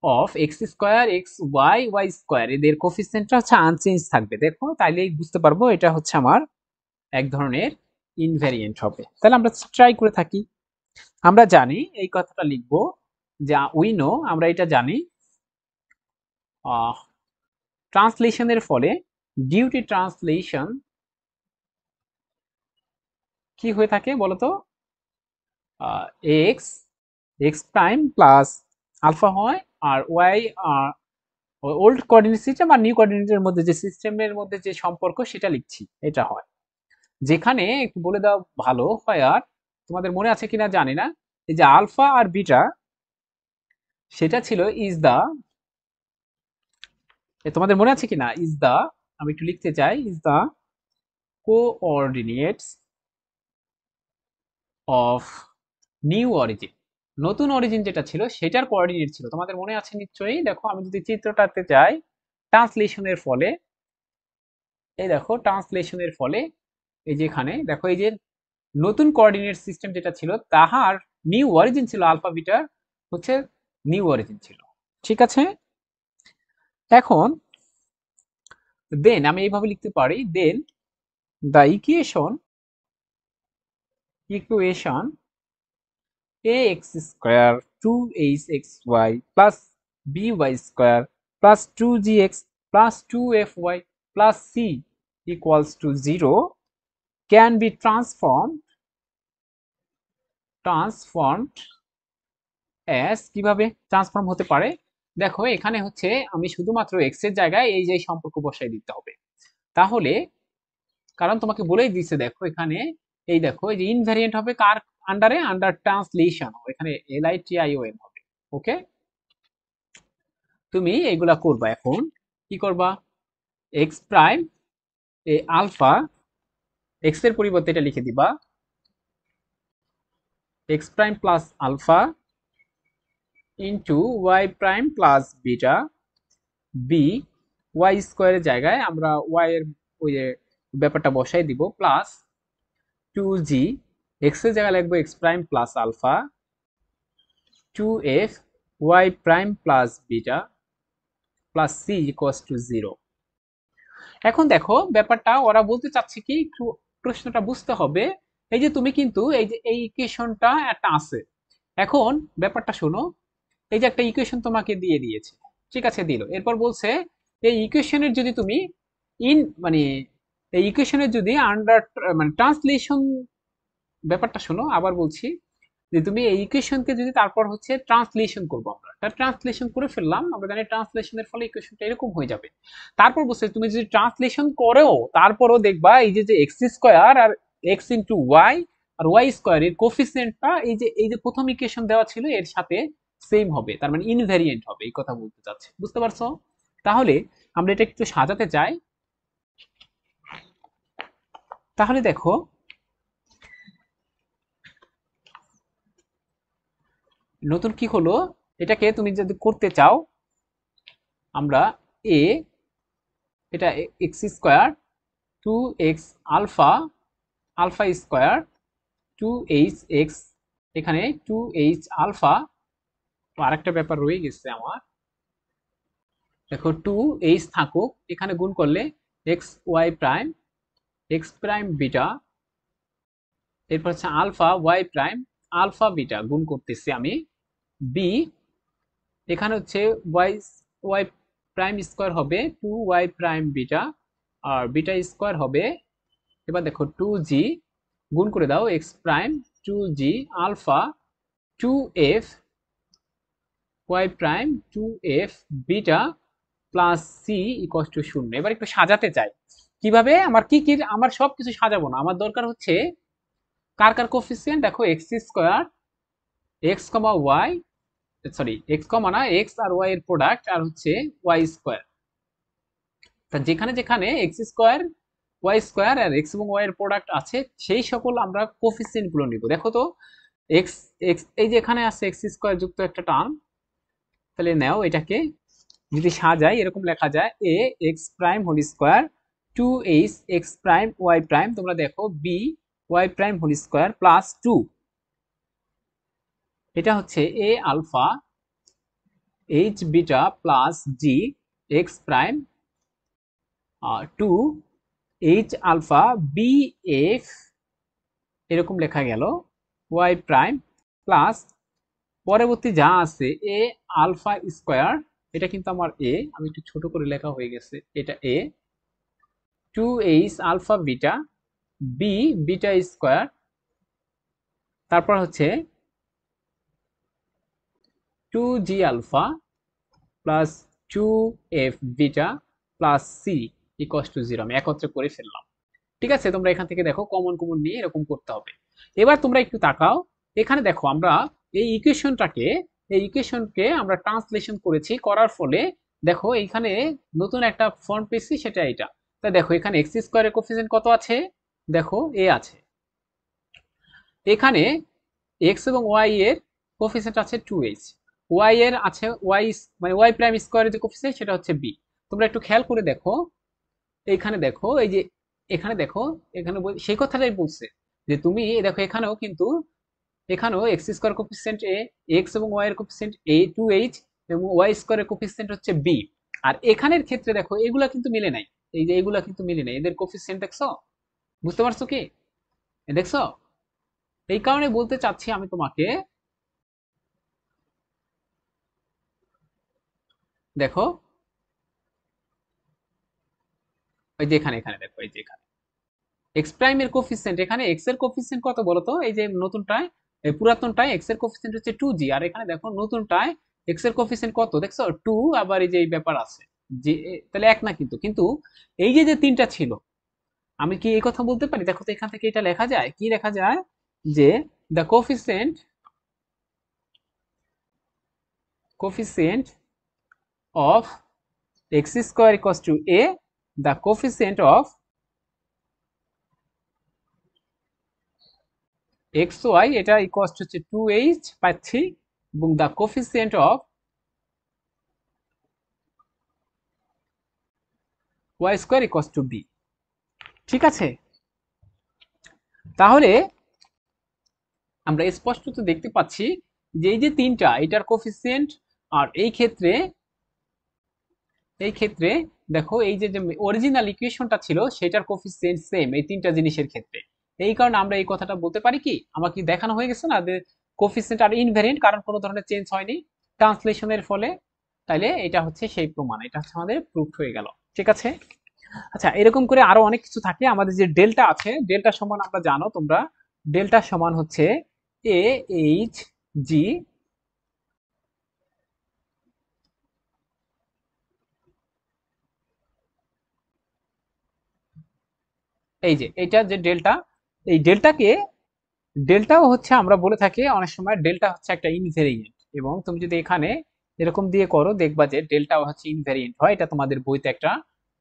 Speaker 1: of x square x y y square, এদের কোফিসিয়েন্টটা হচ্ছে আনচেঞ্জ থাকবে। দেখো তাইলেই বুঝতে পারবো এটা হচ্ছে আমার এক ধরনের ইনভ্যারিয়েন্ট হবে। তাহলে আমরা ট্রাই করে থাকি। আমরা জানি এই কথাটা লিখবো, যা উই নো, আমরা এটা জানি ট্রান্সলেশনের ফলে, ডিউ টু ট্রান্সলেশন কি হয়ে থাকে বলতো, x x prime plus alpha হয়, আর ওয়াই ওল্ড কোঅর্ডিনেট সিস্টেম আর নিউ কোঅর্ডিনেটের মধ্যে যে সিস্টেমের মধ্যে যে সম্পর্ক সেটা লিখছি, এটা হয়। যেখানে একটু বলে দাও ভালো হয়, আর তোমাদের মনে আছে কিনা জানি না, এই যে আলফা আর বিটা, সেটা ছিল ইজ দা, তোমাদের মনে আছে কিনা, ইজ দা, আমি একটু লিখতে চাই, is the coordinates of new origin. নতুন অরিজিন যেটা ছিল সেটার কোঅর্ডিনেট ছিল, তোমাদের মনে আছে নিশ্চয়ই। দেখো আমি যদি চিত্রটাতে যাই, ট্রান্সলেশনের ফলে, এই দেখো ট্রান্সলেশনের ফলে, এই যে এখানে দেখো, এই যে নতুন কোঅর্ডিনেট সিস্টেম যেটা ছিল তাহার নিউ অরিজিন ছিল আলফা বিটার, হচ্ছে নিউ অরিজিন ছিল। ঠিক আছে, এখন দেন আমি এইভাবে লিখতে পারি, then the equation ax square 2hxy plus by square plus 2gx plus 2fy plus c equals to 0 can be transformed as, কিভাবে ট্রান্সফর্ম হতে পারে? দেখো এখানে হচ্ছে আমি শুধুমাত্র x এর জায়গায় এই যে সম্পর্ক বসাই দিতে হবে। তাহলে কারণ তোমাকে বলেই দিচ্ছে, দেখো এখানে, এই দেখো এই যে ইনভ্যারিয়েন্ট হবে কার আন্ডারে, আন্ডার ট্রান্সলেশন, এখানে LITION হবে। ওকে, তুমি এইগুলা করবা। এখন কি করবা, এক্স প্রাইম এ আলফা, এক্স এর পরিবর্তে এটা লিখে দিবা x prime plus alpha into y prime plus beta, b y স্কোয়ারের জায়গায় আমরা ওয়াই এর ওই যে ব্যাপারটা বসাই দিব, প্লাস 2g, এক্স এর জায়গায় লিখবো x prime plus alpha 2f y prime plus beta plus c equals to 0। এখন দেখো ব্যাপারটা ওরা বলতে চাচ্ছে কি, একটু প্রশ্নটা বুঝতে হবে। এই যে তুমি কিন্তু এই যে এই ইকুয়েশনটা একটা আছে, এখন ব্যাপারটা শোনো, এই যে একটা ইকুয়েশন তোমাকে দিয়ে দিয়েছে, ঠিক আছে দিল, এরপর বলছে এই ইকুয়েশনের যদি তুমি মানে এই ইকুয়েশনের যদি আন্ডার মানে ট্রান্সলেশন, ব্যাপারটা শোনো আবার বলছি, যে তুমি এই ইকুয়েশনকে যদি তারপর হচ্ছে ট্রান্সলেশন করবো, আমরা ট্রান্সলেশন করে ফেললাম, আমরা জানি ট্রান্সলেশনের ফলে ইকুয়েশনটা এরকম হয়ে যাবে। তারপর বলছে তুমি যদি ট্রান্সলেশন করেও তারপরও দেখবা এই যে এক্স স্কোয়ার আর এক্স ইন্টু ওয়াই আর ওয়াই স্কোয়ারের কোফিসিয়েন্টটা এই যে প্রথম ইকুয়েশন দেওয়া ছিল এর সাথে সেম হবে, তার মানে ইনভ্যারিয়েন্ট হবে, এই কথা বলতে চাচ্ছি, বুঝতে পারছো? তাহলে আমরা এটা একটু সাজাতে চাই। তাহলে দেখো নতুন কি হলো, এটাকে তুমি যদি করতে চাও, আমরা এ এটা x square two x alpha alpha square two h x, এখানে টু এইচ আলফা, আরেকটা ব্যাপার রয়ে গেছে আমার, দেখো টু এইচ থাকুক, এখানে গুণ করলে এক্স প্রাইম বিটা, এরপর হচ্ছে alpha y prime alpha beta গুণ করতেছি আমি, বি এখানে হচ্ছে ওয়াই ওয়াই প্রাইম স্কোয়ার হবে টু ওয়াই প্রাইম বিটা, আর বিটা স্কোয়ার হবে, এবার দেখো টু জি গুণ করে দাও x prime two g alpha two f y prime two f beta plus c equal to শূন্য। এবার একটু সাজাতে চাই, কিভাবে আমার কি কি, আমার সব কিছু সাজাবো না, আমার দরকার হচ্ছে কার কার কোফিসিয়েন্ট, দেখো এক্স স্কোয়ার এক্স কমা ওয়াই, সরি এক্স কমা না, এক্স আর ওয়াই এর প্রোডাক্ট, আর হচ্ছে ওয়াই স্কোয়ার, তা যেখানে যেখানে এক্স স্কোয়ার ওয়াই স্কোয়ার আর এক্স এবং ওয়াই এর প্রোডাক্ট আছে সেই সকল আমরা কোফিসিয়েন্ট গুলো নিব। দেখো তো এক্স এক্স এই যে এখানে আছে এক্স স্কোয়ার যুক্ত একটা টার্ম, তাহলে নাও এটাকে যদি সাজাই এরকম লেখা যায় a x prime whole square two h x prime y prime, তোমরা দেখো b y prime whole square plus two, এটা হচ্ছে a alpha h beta plus g x prime two h alpha b f, এরকম লেখা গেল Y prime plus পরবর্তী যা আছে এ আলফা স্কোয়ার, এটা কিন্তু আমার এ, আমি একটু ছোট করে লেখা হয়ে গেছে, এটা a two h alpha beta b beta square, তারপর হচ্ছে two g alpha plus two f beta plus c equal to zero, আমি একত্রে করে ফেললাম। ঠিক আছে, তোমরা এখান থেকে দেখো কমন কমন নিয়ে এরকম করতে হবে। এবার তোমরা একটু তাকাও, এখানে দেখো আমরা এই ইকুয়েশনটাকে এই ইকুয়েশনকে আমরা ট্রান্সলেশন করেছি, করার ফলে দেখো এইখানে নতুন একটা ফর্ম পেয়েছি, সেটা এটা। তা দেখো এখানে এক্স স্কোয়ারের কোফিসিয়েন্ট কত আছে, দেখো এ আছে, এখানে এক্স এবং ওয়াই এর কোফিসিয়েন্ট আছে টু এইচ, ওয়াই এর আছে ওয়াই মানে ওয়াই প্রাইম স্কোয়ারের যে কোফিসিয়েন্ট সেটা হচ্ছে বি। তোমরা একটু খেয়াল করে দেখো, এইখানে দেখো এই যে এখানে দেখো, এখানে সেই কথাটাই বলছে যে তুমি দেখো এখানেও কিন্তু, এখানেও এক্স স্কোয়ার কোফিসিয়েন্ট এ, এক্স এবং ওয়াই এর কোফিসিয়েন্ট এ টু এইচ এবং ওয়াই স্কোয়ারের কোফিসিয়েন্ট হচ্ছে বি। আর এখানের ক্ষেত্রে দেখো এগুলা কিন্তু মিলে নাই, এই যে এগুলা কিন্তু মিলে নাই, এদের কোফিসিয়েন্ট দেখছো, বুঝতে পারছো কি, দেখছো? এই কারণে বলতে চাচ্ছি আমি তোমাকে, দেখো ওই যে এখানে এখানে দেখো এই যে এখানে এক্স প্রাইম এর কোফিসিয়েন্ট, এখানে এক্স এর কোফিসিয়েন্ট কত বলতো, এই যে নতুনটায় এই পুরাতনটায় এক্স এর কোফিসিয়েন্ট হচ্ছে টু জি, আর এখানে দেখো নতুনটায় এক্স এর কোফিসিয়েন্ট কত দেখছো টু, আবার এই যে এই ব্যাপার আছে যে তাহলে এক না, কিন্তু কিন্তু এই যে যে তিনটা ছিল, আমি কি এই কথা বলতে পারি, দেখো তো এখান থেকে এটা লেখা যায়, কি লেখা যায় যে the coefficient of x square equals to a, the coefficient of x y এটা ইকুয়ালস টু হচ্ছে টু এইচ পাচ্ছি, এবং the coefficient of y square equals to b. ঠিক আছে, তাহলে আমরা স্পষ্টত দেখতে পাচ্ছি যে এই যে তিনটা এটার কোফিসিয়েন্ট, আর এই ক্ষেত্রে দেখো এই যে অরিজিনাল ইকুয়েশনটা ছিল সেটার কোফিসিয়েন্ট সেম এই তিনটা জিনিসের ক্ষেত্রে, এই কারণে আমরা এই কথাটা বলতে পারি কি, আমাকে দেখানো হয়ে গেছে না যে কোফিসিয়েন্ট আর ইনভ্যারিয়েন্ট, কারণ কোনো ধরনের চেঞ্জ হয়নি ট্রান্সলেশনের ফলে, তাইলে এটা হচ্ছে সেই প্রমাণ, এটা হচ্ছে আমাদের প্রুফ হয়ে গেল। ঠিক আছে, আচ্ছা এরকম করে আরো অনেক কিছু থাকে, আমাদের যে ডেল্টা আছে, ডেল্টা সমান আমরা জানো তোমরা, ডেল্টা সমান হচ্ছে এ এইচ জি, এই যে এটা যে ডেল্টা, এই ডেল্টাকে ডেল্টাও হচ্ছে আমরা বলে থাকি অনেক সময় ডেল্টা হচ্ছে একটা ইনভেরিয়েন্ট, এবং তুমি যদি এখানে এরকম দিয়ে করো দেখবা যে ডেল্টাও হচ্ছে ইনভেরিয়েন্ট হয়, এটা তোমাদের বইতে একটা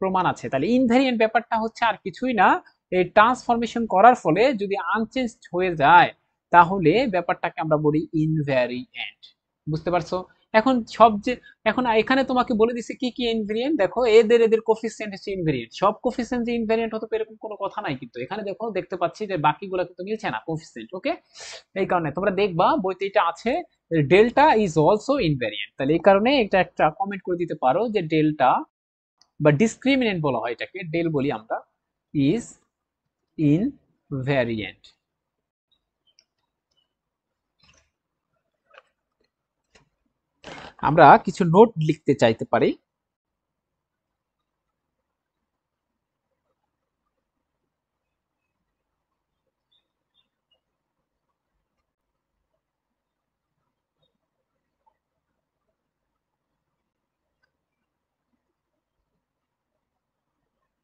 Speaker 1: প্রমাণ আছে। তাহলে ইনভেরিয়েন্ট ব্যাপারটা হচ্ছে আর কিছুই না, এই ট্রান্সফরমেশন করার ফলে যদি আনচেঞ্জ হয়ে যায় তাহলে ব্যাপারটাকে আমরা বলি ইনভ্যারিয়েন্ট। বুঝতে পারছো? এখন সব যে এখন এখানে তোমাকে বলে দিছে কি কি ইনভেরিয়েন্ট, দেখো এদের এদের কোফিসিয়েন্ট হচ্ছে ইনভেরিয়েন্ট, সব কোফিসিয়েন্ট যে ইনভেরিয়েন্ট হতে পারে এরকম কোনো কথা নাই, কিন্তু এখানে দেখো দেখতে পাচ্ছি যে বাকিগুলো কিন্তু মিলছে না কোফিসিয়েন্ট। ওকে, এই কারণে তোমরা দেখবা বইতে এটা আছে, ডেল্টা ইজ অলসো ইনভেরিয়েন্ট। তাহলে এই কারণে এটা একটা কমেন্ট করে দিতে পারো যে ডেল্টা বা ডিসক্রিমিনেন্ট বলা হয় এটাকে, ডেল বলি আমরা, ইজ ইনভ্যারিয়েন্ট। আমরা কিছু নোট লিখতে চাইতে পারি।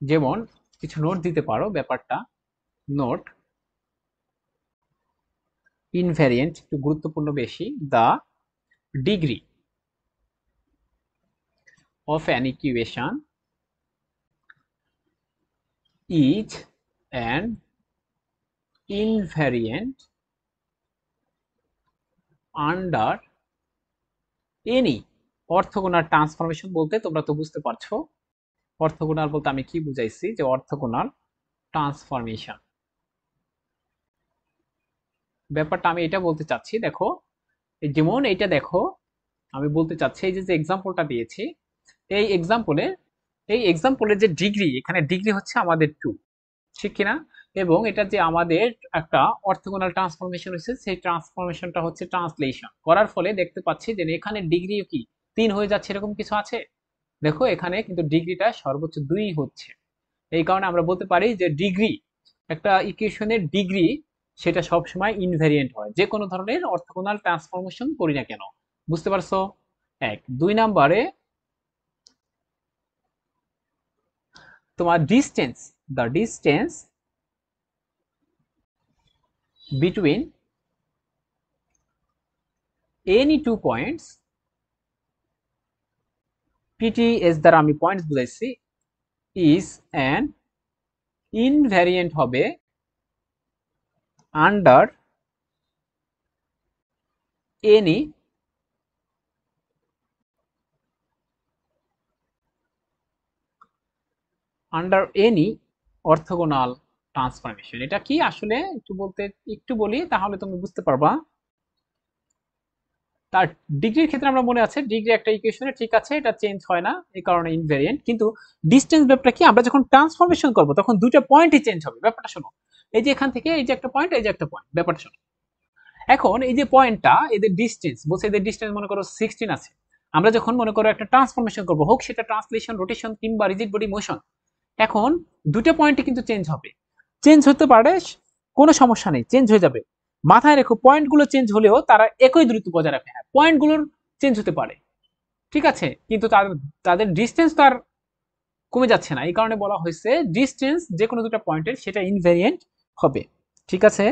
Speaker 1: যেমন কিছু নোট দিতে পারো ব্যাপারটা, নোট ইনভ্যারিয়েন্ট একটু গুরুত্বপূর্ণ বেশি, the degree of an equation is an invariant under any orthogonal transformation. বলতে তোমরা তো বুঝতে পারছো অর্থগোনাল বলতে আমি কি বুঝাইছি, যে অর্থগোনাল ট্রান্সফরমেশন ব্যাপারটা আমি এটা বলতে চাচ্ছি। দেখো যেমন এটা দেখো, আমি বলতে চাচ্ছি এই যে এক্সাম্পলটা দিয়েছি, এই এক্সাম্পলে যে ডিগ্রি, এখানে ডিগ্রি হচ্ছে আমাদের 2, ঠিক কিনা? এবং এটা যে আমাদের একটা অর্থগোনাল ট্রান্সফরমেশন হচ্ছে, সেই ট্রান্সফরমেশনটা হচ্ছে ট্রান্সলেশন করার ফলে দেখতে পাচ্ছি যে এখানে ডিগ্রিও কি 3 হয়ে যাচ্ছে, এরকম কিছু আছে। দেখো এখানে কিন্তু ডিগ্রিটা সর্বোচ্চ 2 হচ্ছে। এই কারণে আমরা বলতে পারি যে ডিগ্রি, একটা ইকুয়েশনের ডিগ্রি সেটা সবসময় ইনভ্যারিয়েন্ট হয়, যে কোনো ধরনের অর্থগোনাল ট্রান্সফরমেশন করি না কেন। বুঝতে পারছো? এক, 2 নাম্বারে তোমার distance, the distance between any two points, PTS দ্বারা আমি পয়েন্টস বুঝাইছি, ইজ অ্যান ইনভ্যারিয়েন্ট হবে আন্ডার এনি অর্থগোনাল ট্রান্সফরমেশন। এটা কি আসলে একটু বলি তাহলে তুমি বুঝতে পারবা। তার ডিগ্রির ক্ষেত্রে আমরা মনে আছে ডিগ্রি একটা ইকুয়েশনে ঠিক আছে, এটা চেঞ্জ হয় না, এই কারণে ইনভ্যারিয়েন্ট। কিন্তু ডিসটেন্স ব্যাপারটা কি, আমরা যখন ট্রান্সফরমেশন করব তখন দুইটা পয়েন্টই চেঞ্জ হবে। ব্যাপারটা শোনো, এই যে এখান থেকে এই যে একটা পয়েন্ট, এই যে একটা পয়েন্ট, ব্যাপারটা শোনো। এখন এই যে পয়েন্টটা, এদের ডিসটেন্স বলছে, এদের ডিসটেন্স মনে করো 16 আছে। আমরা যখন মনে করো একটা ট্রান্সফরমেশন করব, হোক সেটা ট্রান্সলেশন, রোটেশন কিংবা রিজিড বডি মোশন, এখন দুটো পয়েন্টে কিন্তু চেঞ্জ হবে। চেঞ্জ হতে পারে, কোনো সমস্যা নেই, চেঞ্জ হয়ে যাবে। মাথায় রেখো পয়েন্টগুলো চেঞ্জ হলেও তারা একই দূরত্ব বজায় রাখে। হ্যাঁ, পয়েন্টগুলোর চেঞ্জ হতে পারে, ঠিক আছে, কিন্তু তাদের তাদের ডিসটেন্স তার কমে যাচ্ছে না। এই কারণে বলা হয়েছে ডিসটেন্স যে কোনো দুটো পয়েন্টের সেটা ইনভ্যারিয়েন্ট হবে। ঠিক আছে,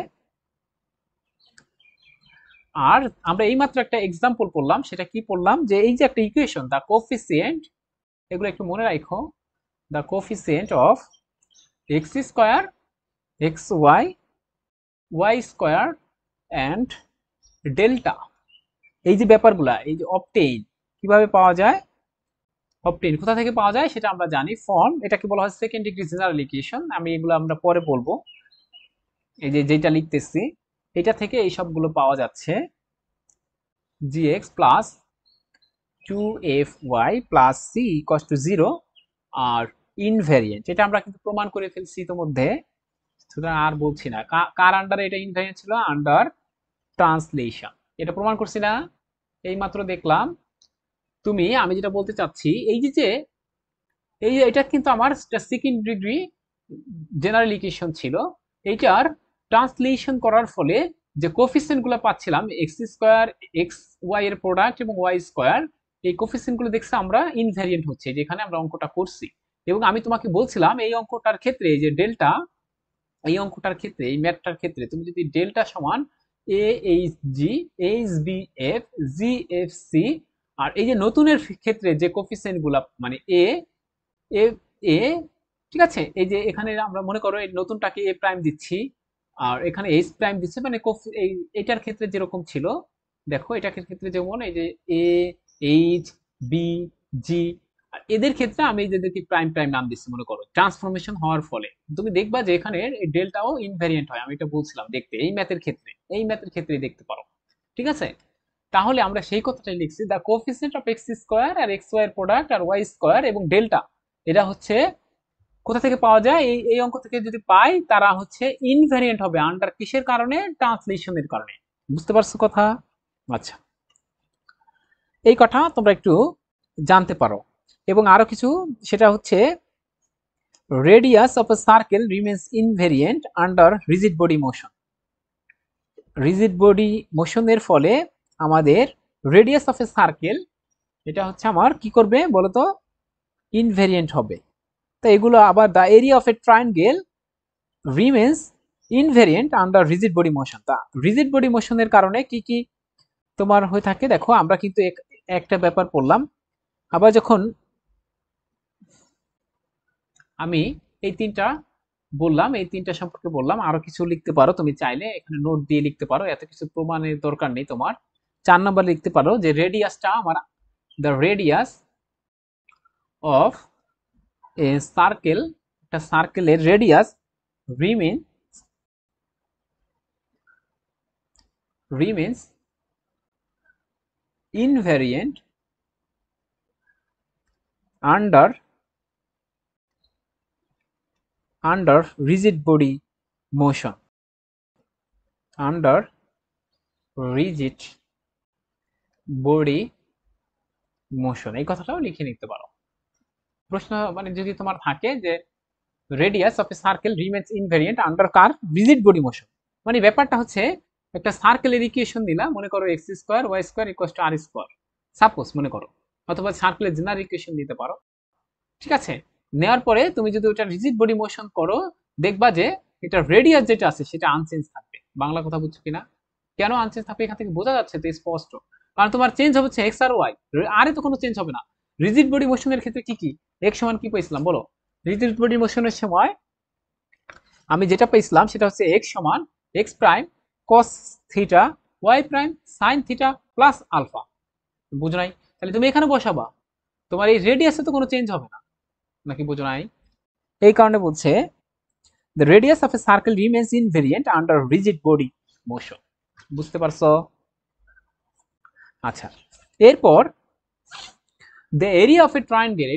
Speaker 1: আর আমরা এইমাত্র একটা এক্সাম্পল পড়লাম, সেটা কি পড়লাম, যে এই যে একটা ইকুয়েশন, দা কোফিসিয়েন্ট, এগুলো একটু মনে রাখো, the coefficient of x square, x y, y square and delta, এই যে ব্যাপারগুলা, এই যে অবটেইন কিভাবে পাওয়া যায়, অবটেইন কোথা থেকে পাওয়া যায় সেটা আমরা জানি, ফর্ম, এটাকে বলা হয় সেকেন্ড ডিগ্রি জেনারেল ইকুয়েশন। আমি এগুলো আমরা পরে বলবো। এই যে যেটা লিখতেছি এটা থেকে এই সবগুলো পাওয়া যাচ্ছে, gx plus 2fy plus c equals to 0, R invariant এটা আমরা কিন্তু প্রমাণ করে ফেলছি ইতোমধ্যে, সুতরাং আর বলছি না। কার আন্ডারে এটা ইনভ্যারিয়েন্ট ছিল, আন্ডার ট্রান্সলেশন, এটা প্রমাণ করছি না, এই মাত্র দেখলাম। তুমি, আমি যেটা বলতে চাচ্ছি, এই যে এটা কিন্তু আমার সেকেন্ড ডিগ্রি জেনারেল ইকুয়েশন ছিল, এইটার ট্রান্সলেশন করার ফলে যে কোফিসিয়েন্ট গুলো পাচ্ছিলাম, এক্স স্কোয়ার, এক্স ওয়াই এর প্রোডাক্ট এবং ওয়াই স্কোয়ার, এই কোফিসিয়েন্ট গুলো দেখছি আমরা ইনভ্যারিয়েন্ট হচ্ছে, যেখানে আমরা অঙ্কটা করছি। এবং আমি তোমাকে বলছিলাম এই অঙ্কটার ক্ষেত্রে যে ডেল্টা এই অঙ্কটার ক্ষেত্রে, এই ম্যাথটার ক্ষেত্রে তুমি যদি ডেল্টা সমান a h g h b f g f c, আর এই যে নতুনের ক্ষেত্রে যে কোফিসিয়েন্ট গুলা মানে এ এ এ ঠিক আছে, এই যে এখানে আমরা মনে করো এই নতুনটাকে এ প্রাইম দিচ্ছি আর এখানে এইচ প্রাইম দিচ্ছে, মানে এই এটার ক্ষেত্রে যেরকম ছিল, দেখো এটার ক্ষেত্রে যেমন এই যে এ এইচ বি জি, আর এদের ক্ষেত্রে আমি এদেরকে প্রাইম প্রাইম নাম দিচ্ছি মনে করো ট্রান্সফরমেশন হওয়ার ফলে। তুমি দেখবা যে এখানে এই ডেল্টাও ইনভ্যারিয়েন্ট হয়, আমি এটা বলছিলাম দেখতে এই ম্যাথের ক্ষেত্রে, এই ম্যাথের ক্ষেত্রে দেখতে পারো। ঠিক আছে, তাহলে আমরা সেই কথাটাই লিখছি, the coefficient of x square আর এক্স ওয়াই এর প্রোডাক্ট আর ওয়াই স্কোয়ার এবং ডেল্টা, এটা হচ্ছে কোথা থেকে পাওয়া যায়, এই অঙ্ক থেকে যদি পাই তারা হচ্ছে ইনভ্যারিয়েন্ট হবে আন্ডার কিসের কারণে, ট্রান্সলেশনের কারণে। বুঝতে পারছো কথা? আচ্ছা, এই কথা তোমরা একটু জানতে পারো। এবং আরো কিছু, সেটা হচ্ছে radius of a circle remains invariant under rigid body motion. Rigid body মোশনের ফলে আমাদের রেডিয়াস অফ এ সার্কেল, এটা হচ্ছে আমার কি করবে বলতো, ইনভেরিয়েন্ট হবে। তো এগুলো আবার the area of a triangle remains invariant under rigid body motion. তা রিজিড বডি মোশনের কারণে কি কি তোমার হয়ে থাকে, দেখো আমরা কিন্তু একটা ব্যাপার পড়লাম। আবার যখন আমি এই তিনটা বললাম, এই তিনটা সম্পর্কে বললাম, আরো কিছু লিখতে পারো তুমি চাইলে, এখানে নোট দিয়ে লিখতে পারো, এত কিছু প্রমাণের দরকার নেই তোমার। 4 নম্বর লিখতে পারো যে রেডিয়াসটা আমার, the radius of a circle, একটা সার্কেলের radius remain remains invariant under under rigid body motion, under rigid body motion, এই কথাটাও লিখে নিতে পারো। প্রশ্ন মানে যদি তোমার থাকে যে radius of a circle remains invariant under car, rigid body motion, মানে ব্যাপারটা হচ্ছে একটা সার্কেলের ইকুয়েশন দিলাম, মনে করো x square y square equal to r square suppose মনে করো, অথবা সার্কেলের জেনারেল ইকুয়েশন দিতে পারো। ঠিক আছে, নেওয়ার পরে তুমি যদি ওটা রিজিড বডি মোশন করো, দেখবা যে এটা রেডিয়াস যেটা আছে সেটা আনচেঞ্জ থাকবে। বাংলা কথা বুঝছো কিনা? কেন আনচেঞ্জ থাকবে এখান থেকে বোঝা যাচ্ছে তো স্পষ্ট, কারণ তোমার চেঞ্জ হচ্ছে এক্স আর ওয়াই, আর তো কোনো চেঞ্জ হবে না। রিজিড বডি মোশনের ক্ষেত্রে কি কি, এক্স সমান কি পাইছিলাম বলো, রিজিড বডি মোশনের সময় আমি যেটা পেয়েছিলাম সেটা হচ্ছে এক্স সমান x prime cos theta y prime sine theta plus alpha. বুঝো নাই? তাহলে তুমি এখানে বসাবা, তোমার এই রেডিয়াসে তো কোনো চেঞ্জ হবে না, নাকি বুঝো নাই? এই কারণে বলছে the radius of a circle remains invariant under rigid body motion। বুঝতে পারছো? আচ্ছা, এরপর the area of a triangle,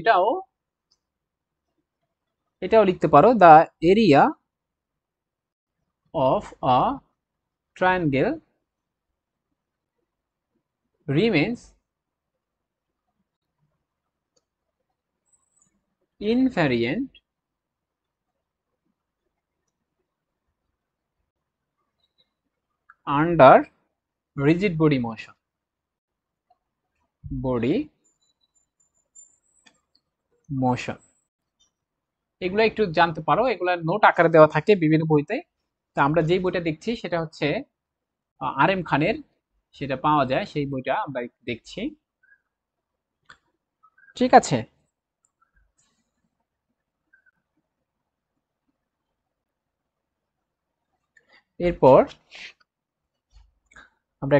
Speaker 1: এটাও লিখতে পারো, the area of a triangle remains invariant under rigid body motion, body motion। এগুলো একটু জানতে পারো, এগুলা নোট আকারে দেওয়া থাকে বিভিন্ন বইতে। তো আমরা যেই বইটা দেখছি সেটা হচ্ছে আর এম খানের, সেটা পাওয়া যায়, সেই বইটা আমরা দেখছি। ঠিক আছে, এরপর আমরা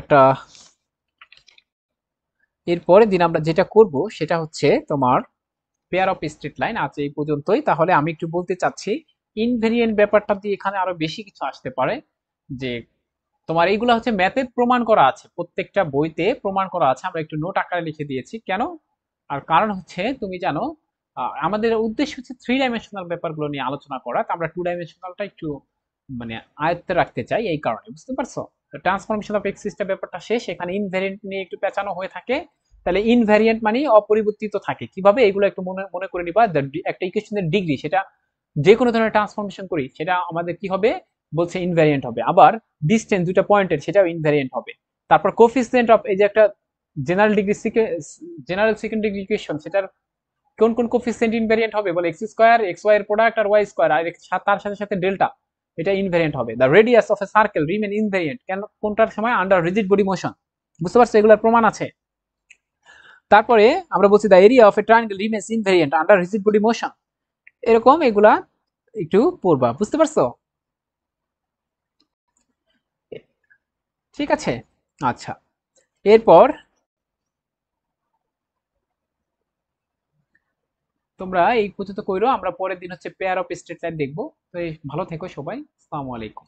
Speaker 1: এর পরের দিন আমরা যেটা করব সেটা হচ্ছে তোমার পেয়ার অফ স্ট্রেট লাইন। আজ এই পর্যন্তই। তাহলে আমি একটু বলতে চাচ্ছি ইনভেরিয়েন্ট ব্যাপারটা দিয়ে এখানে আরো বেশি কিছু আসতে পারে, যে তোমার এইগুলা হচ্ছে ম্যাথে প্রমাণ করা আছে, প্রত্যেকটা বইতে প্রমাণ করা আছে, আমরা একটু নোট আকারে লিখে দিয়েছি কেন, আর কারণ হচ্ছে তুমি জানো আমাদের উদ্দেশ্য হচ্ছে 3 ডাইমেনশনাল ব্যাপারগুলো নিয়ে আলোচনা করা, তো আমরা 2 ডাইমেনশনালটা একটু মানে আয়ত্তে রাখতে চাই, এই কারণে। বুঝতে পারছো? ট্রান্সফরমেশন অফ এক্স সিস্টেম ব্যাপারটা শেষ, এখানে ইনভ্যারিয়েন্ট নিয়ে একটু পেঁচানো হয়ে থাকে। তাহলে ইনভ্যারিয়েন্ট মানে অপরিবর্তিত থাকে কিভাবে, এগুলো একটু মনে মনে করে নিবা। একটা ইকুয়েশনের ডিগ্রি, সেটা যে কোনো ধরনের ট্রান্সফরমেশন করি সেটা আমাদের কি হবে বলছে, ইনভ্যারিয়েন্ট হবে। আবার ডিসটেন্স দুটো পয়েন্টের, সেটাও ইনভ্যারিয়েন্ট হবে। তারপর কোফিসিয়েন্ট অফ, এই যে একটা general degree general second degree equation, সেটার কোন কোন কোফিসিয়েন্ট ইনভ্যারিয়েন্ট হবে বলে, এক্স স্কোয়ার এক্স ওয়াই এর প্রোডাক্ট আর ওয়াই স্কোয়ার, আর তার সাথে সাথে ডেল্টা, এটা ইনভেরিয়েন্ট হবে। The radius of a circle remain invariant, কেন কোনটার সময়? Under rigid body motion. বুঝতে পারছো? এগুলোর প্রমাণ আছে। তারপরে আমরা বলছি the area of a triangle remains invariant under rigid body motion. এরকম এগুলা একটু পড়বা। বুঝতে পারছো? ঠিক আছে, আচ্ছা। এরপর তোমরা এই পর্যন্ত কইরো, আমরা পরের দিন হচ্ছে পেয়ার অফ স্ট্রেট লাইন দেখবো। তো ভালো থেকো সবাই, আসসালামু আলাইকুম।